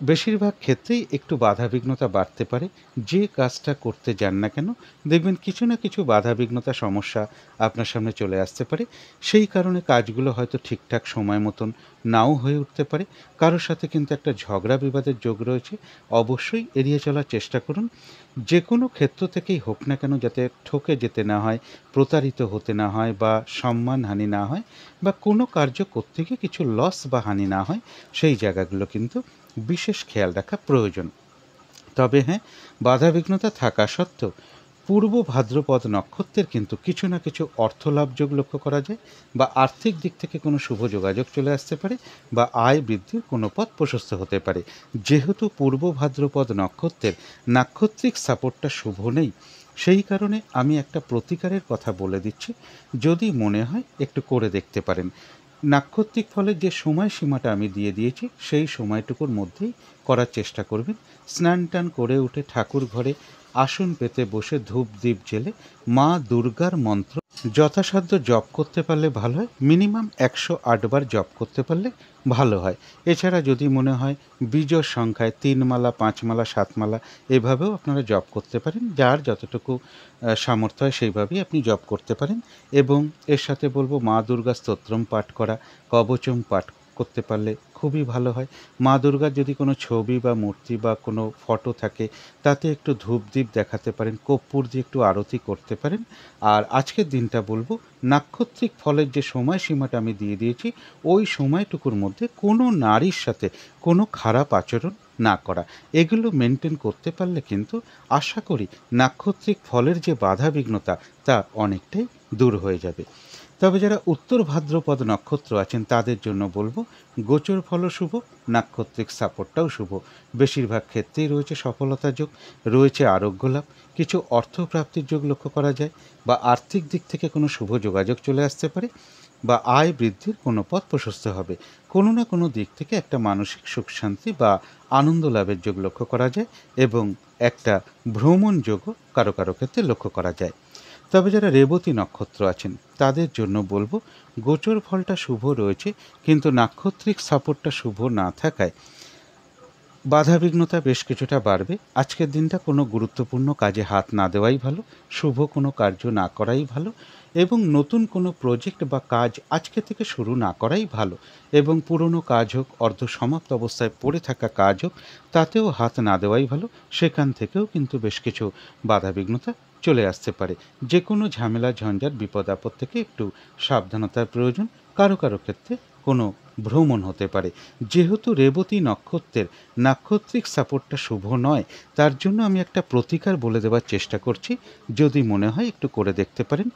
Speaker 1: বেশিরভাগ ক্ষেত্রেই একটু বাধাবিঘ্নতা বাড়তে পারে। যে কাজটা করতে যান না কেন, দেখবেন কিছু না কিছু বাধাবিঘ্নতা সমস্যা আপনার সামনে চলে আসতে পারে। সেই কারণে কাজগুলো হয়তো ঠিকঠাক সময় মতন নাও হয়ে উঠতে পারে। কারো সাথে কিন্তু একটা ঝগড়া বিবাদের যোগ রয়েছে। অবশ্যই এড়িয়ে চলার চেষ্টা করুন। যে কোনো ক্ষেত্র থেকেই হোক না কেন, যাতে ঠকে যেতে না হয়, প্রতারিত হতে না হয়, বা সম্মানহানি না হয়, বা কোনো কার্য করতে গিয়ে কিছু লস বা হানি না হয়, সেই জায়গাগুলো কিন্তু বিশেষ খেয়াল রাখা প্রয়োজন। তবে হ্যাঁ, বাধাবিঘ্নতা থাকা সত্ত্বেও পূর্ব ভাদ্রপদ নক্ষত্রের কিন্তু কিছু না কিছু অর্থলাভ যোগ লক্ষ্য করা যায়, বা আর্থিক দিক থেকে কোনো শুভ যোগাযোগ চলে আসতে পারে, বা আয় বৃদ্ধির কোনো পথ প্রশস্ত হতে পারে। যেহেতু পূর্ব ভাদ্রপদ নক্ষত্রের নাক্ষত্রিক সাপোর্টটা শুভ নেই, সেই কারণে আমি একটা প্রতিকারের কথা বলে দিচ্ছি, যদি মনে হয় একটু করে দেখতে পারেন। নাক্ষত্রিক ফলের যে সময়সীমাটা আমি দিয়ে দিয়েছি, সেই সময়টুকুর মধ্যেই করার চেষ্টা করবেন। স্নান টান করে উঠে ঠাকুর ঘরে আসন পেতে বসে ধূপ দ্বীপ জেলে মা দুর্গার মন্ত্র যথাসাধ্য জপ করতে পারলে ভালো হয়। মিনিমাম 108 বার জপ করতে পারলে ভালো হয়। এছাড়া যদি মনে হয় বিজোড় সংখ্যায় 3 মালা, 5 মালা, 7 মালা এভাবেও আপনারা জপ করতে পারেন। যার যতটুকু সামর্থ্য হয় সেইভাবেই আপনি জপ করতে পারেন। এবং এর সাথে বলব, মা দুর্গা স্তোত্রম পাঠ করা, কবচম পাঠ করতে পারলে খুবই ভালো হয়। মা দুর্গার যদি কোনো ছবি বা মূর্তি বা কোনো ফটো থাকে, তাতে একটু ধূপদীপ দেখাতে পারেন, কর্পূর দিয়ে একটু আরতি করতে পারেন। আর আজকের দিনটা বলব, নাক্ষত্রিক ফলের যে সময়সীমাটা আমি দিয়ে দিয়েছি, ওই সময়টুকুর মধ্যে কোনো নারীর সাথে কোনো খারাপ আচরণ না করা, এগুলো মেনটেন করতে পারলে কিন্তু আশা করি নাক্ষত্রিক ফলের যে বাধাবিঘ্নতা তা অনেকটাই দূর হয়ে যাবে। তবে যারা উত্তর ভাদ্রপদ নক্ষত্র আছেন, তাদের জন্য বলবো, গোচর ফলও শুভ, নাক্ষত্রিক সাপোর্টটাও শুভ। বেশিরভাগ ক্ষেত্রেই রয়েছে সফলতা যোগ, রয়েছে আরোগ্য লাভ, কিছু অর্থপ্রাপ্তির যোগ লক্ষ্য করা যায়, বা আর্থিক দিক থেকে কোনো শুভ যোগাযোগ চলে আসতে পারে, বা আয় বৃদ্ধির কোনো পথ প্রশস্ত হবে। কোনো না কোনো দিক থেকে একটা মানসিক সুখ শান্তি বা আনন্দ লাভের যোগ লক্ষ্য করা যায়, এবং একটা ভ্রমণ যোগও কারো কারো ক্ষেত্রে লক্ষ্য করা যায়। তবে যারা রেবতী নক্ষত্র আছেন, তাদের জন্য বলবো, গোচর ফলটা শুভ রয়েছে, কিন্তু নাক্ষত্রিক সাপোর্টটা শুভ না থাকায় বাধাবিঘ্নতা বেশ কিছুটা বাড়বে। আজকের দিনটা কোনো গুরুত্বপূর্ণ কাজে হাত না দেওয়াই ভালো, শুভ কোনো কার্য না করাই ভালো, এবং নতুন কোনো প্রজেক্ট বা কাজ আজকে থেকে শুরু না করাই ভালো। এবং পুরনো কাজ হোক, অর্ধ সমাপ্ত অবস্থায় পড়ে থাকা কাজ হোক, তাতেও হাত না দেওয়াই ভালো। সেখান থেকেও কিন্তু বেশ কিছু বাধাবিঘ্নতা চলে আসতে পারে। যে কোনো ঝামেলা, ঝঞ্ঝাট, বিপদ আপদ থেকে একটু সাবধানতার প্রয়োজন। কারো কারো ক্ষেত্রে কোনো ভ্রমণ হতে পারে। যেহেতু রেবতী নক্ষত্রের নাক্ষত্রিক সাপোর্টটা শুভ নয়, তার জন্য আমি একটা প্রতিকার বলে দেওয়ার চেষ্টা করছি, যদি মনে হয় একটু করে দেখতে পারেন।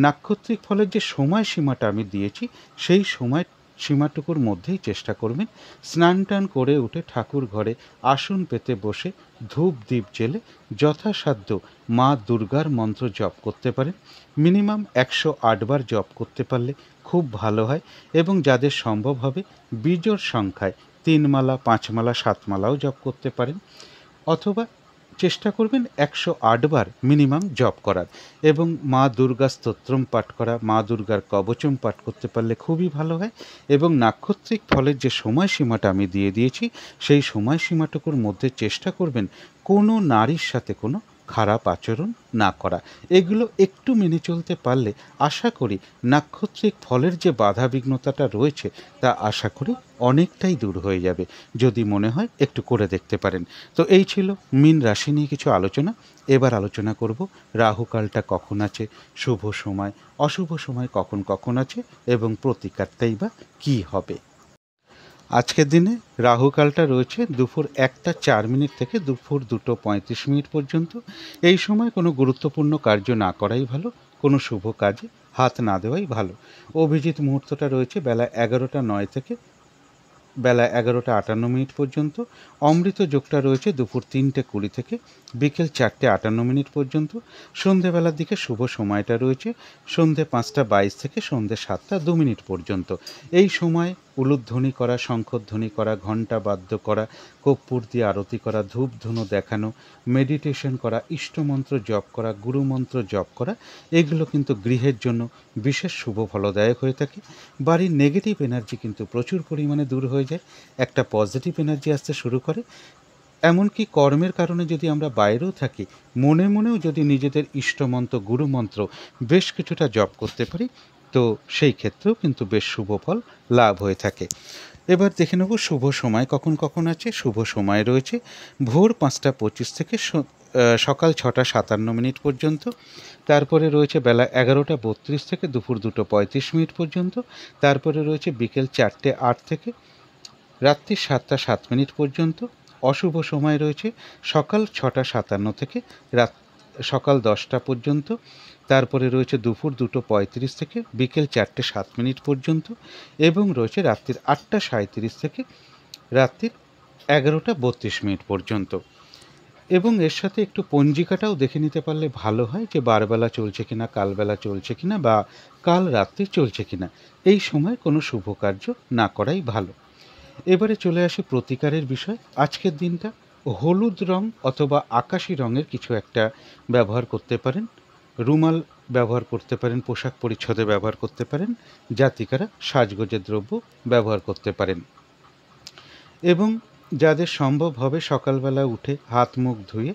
Speaker 1: নাক্ষত্রিক ফলের যে সময়সীমাটা আমি দিয়েছি, সেই সীমাটুকুর মধ্যেই চেষ্টা করবেন স্নান টান করে উঠে ঠাকুর ঘরে আসন পেতে বসে ধূপ দ্বীপ জেলে যথাসাধ্য মা দুর্গার মন্ত্র জপ করতে পারেন। মিনিমাম 108 বার জপ করতে পারলে খুব ভালো হয়। এবং যাদের সম্ভব হবে, বিজোড় সংখ্যায় 3 মালা, 5 মালা, 7 মালাও জপ করতে পারেন। অথবা চেষ্টা করবেন 108 বার মিনিমাম জপ করার। এবং মা দুর্গা স্তোত্রম পাঠ করা, মা দুর্গার কবচম পাঠ করতে পারলে খুবই ভালো হয়। এবং নাক্ষত্রিক ফলের যে সময়সীমাটা আমি দিয়ে দিয়েছি, সেই সময়সীমাটুকুর মধ্যে চেষ্টা করবেন কোনো নারীর সাথে কোনো খারাপ আচরণ না করা। এগুলো একটু মেনে চলতে পারলে আশা করি নাক্ষত্রিক ফলের যে বাধাবিঘ্নতাটা রয়েছে, তা আশা করি অনেকটাই দূর হয়ে যাবে। যদি মনে হয় একটু করে দেখতে পারেন। তো এই ছিল মীন রাশি নিয়ে কিছু আলোচনা। এবার আলোচনা করব রাহুকালটা কখন আছে, শুভ সময়, অশুভ সময় কখন কখন আছে, এবং প্রতিকারটাই বা কী হবে। আজকের দিনে রাহুকালটা রয়েছে দুপুর 1টা 4 মিনিট থেকে দুপুর 2টো 35 মিনিট পর্যন্ত। এই সময় কোনো গুরুত্বপূর্ণ কার্য না করাই ভালো, কোনো শুভ কাজে হাত না দেওয়াই ভালো। অভিজিৎ মুহূর্তটা রয়েছে বেলা 11টা 9 থেকে বেলা 11টা 58 মিনিট পর্যন্ত। অমৃত যোগটা রয়েছে দুপুর 3টে 20 থেকে বিকেল 4টে 58 মিনিট পর্যন্ত। সন্ধেবেলার দিকে শুভ সময়টা রয়েছে সন্ধে 5টা 22 থেকে সন্ধে 7টা 2 মিনিট পর্যন্ত। এই সময় উলুধ্বনি করা, শঙ্খধ্বনি করা, ঘণ্টা বাদ্য করা, কর্পূর দিয়ে আরতি করা, ধূপ ধুনো দেখানো, মেডিটেশন করা, ইষ্টমন্ত্র জপ করা, গুরুমন্ত্র জপ করা, এগুলো কিন্তু গৃহের জন্য বিশেষ শুভ ফলদায়ক হয়ে থাকে। বাড়ির নেগেটিভ এনার্জি কিন্তু প্রচুর পরিমাণে দূর হয়ে যায়, একটা পজিটিভ এনার্জি আসতে শুরু করে। এমনকি কর্মের কারণে যদি আমরা বাইরেও থাকি, মনে মনেও যদি নিজেদের ইষ্টমন্ত্র, গুরুমন্ত্র বেশ কিছুটা জপ করতে পারি, তো সেই ক্ষেত্রেও কিন্তু বেশ শুভ ফল লাভ হয়ে থাকে। এবার দেখে নেব শুভ সময় কখন কখন আছে। শুভ সময় রয়েছে ভোর 5:25 থেকে সকাল 6:57 পর্যন্ত। তারপরে রয়েছে বেলা 11:32 থেকে দুপুর 2:35 পর্যন্ত। তারপরে রয়েছে বিকেল 4:08 থেকে রাত্রি 7:07 পর্যন্ত। অশুভ সময় রয়েছে সকাল 6:57 থেকে সকাল 10টা পর্যন্ত। তারপরে রয়েছে দুপুর 2:35 থেকে বিকেল 4:07 পর্যন্ত, এবং রয়েছে রাত্রির 8:37 থেকে রাত্রির 11:32 পর্যন্ত। এবং এর সাথে একটু পঞ্জিকাটাও দেখে নিতে পারলে ভালো হয় যে বারবেলা চলছে কিনা, কালবেলা চলছে কিনা, বা কাল রাত্রি চলছে কিনা। এই সময় কোনো শুভ কার্য না করাই ভালো। এবারে চলে আসি প্রতিকারের বিষয়। আজকের দিনটা হলুদ রং অথবা আকাশি রঙের কিছু একটা ব্যবহার করতে পারেন, রুমাল ব্যবহার করতে পারেন, পোশাক পরিচ্ছদে ব্যবহার করতে পারেন, জাতিকারা সাজগোজের দ্রব্য ব্যবহার করতে পারেন। এবং যাদের সম্ভব হবে সকালবেলা উঠে হাত মুখ ধুয়ে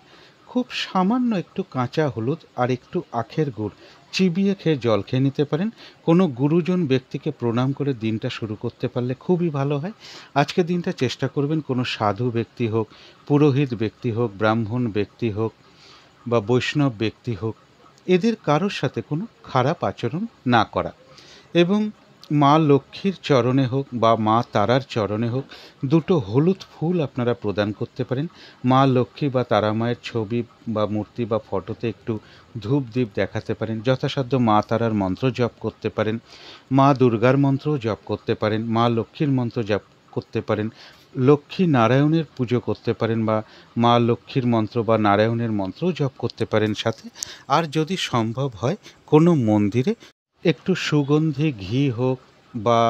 Speaker 1: খুব সামান্য একটু কাঁচা হলুদ আর একটু আখের গুড় চিবিয়ে খেয়ে জল খেয়ে নিতে পারেন। কোনো গুরুজন ব্যক্তিকে প্রণাম করে দিনটা শুরু করতে পারলে খুবই ভালো হয়। আজকের দিনটা চেষ্টা করবেন কোনো সাধু ব্যক্তি হোক, পুরোহিত ব্যক্তি হোক, ব্রাহ্মণ ব্যক্তি হোক বা বৈষ্ণব ব্যক্তি হোক, এদের কারোর সাথে কোনো খারাপ আচরণ না করা। এবং মা লক্ষ্মীর চরণে হোক বা মা তারার চরণে হোক, দুটো হলুদ ফুল আপনারা প্রদান করতে পারেন। মা লক্ষ্মী বা তারা মায়ের ছবি বা মূর্তি বা ফটোতে একটু ধূপ দ্বীপ দেখাতে পারেন। যথাসাধ্য মা তারার মন্ত্র জপ করতে পারেন, মা দুর্গার মন্ত্রও জপ করতে পারেন, মা লক্ষ্মীর মন্ত্র জপ করতে পারেন, লক্ষ্মী নারায়ণের পুজো করতে পারেন, বা মা লক্ষ্মীর মন্ত্র বা নারায়ণের মন্ত্রও জপ করতে পারেন সাথে। আর যদি সম্ভব হয় কোনো মন্দিরে একটু সুগন্ধি ঘি হোক বা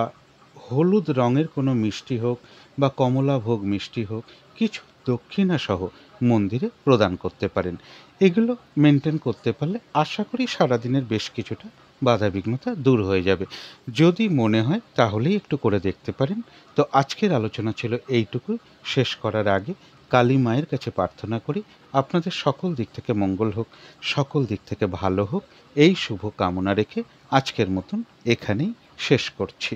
Speaker 1: হলুদ রঙের কোনো মিষ্টি হোক বা কমলাভোগ মিষ্টি হোক, কিছু দক্ষিণা সহ মন্দিরে প্রদান করতে পারেন। এগুলো মেনটেন করতে পারলে আশা করি সারাদিনের বেশ কিছুটা বাধাবিঘ্নতা দূর হয়ে যাবে। যদি মনে হয় তাহলেই একটু করে দেখতে পারেন। তো আজকের আলোচনা ছিল এইটুকু। শেষ করার আগে কালী মায়ের কাছে প্রার্থনা করি আপনাদের সকল দিক থেকে মঙ্গল হোক, সকল দিক থেকে ভালো হোক, এই শুভ কামনা রেখে আজকের মতন এখানেই শেষ করছি।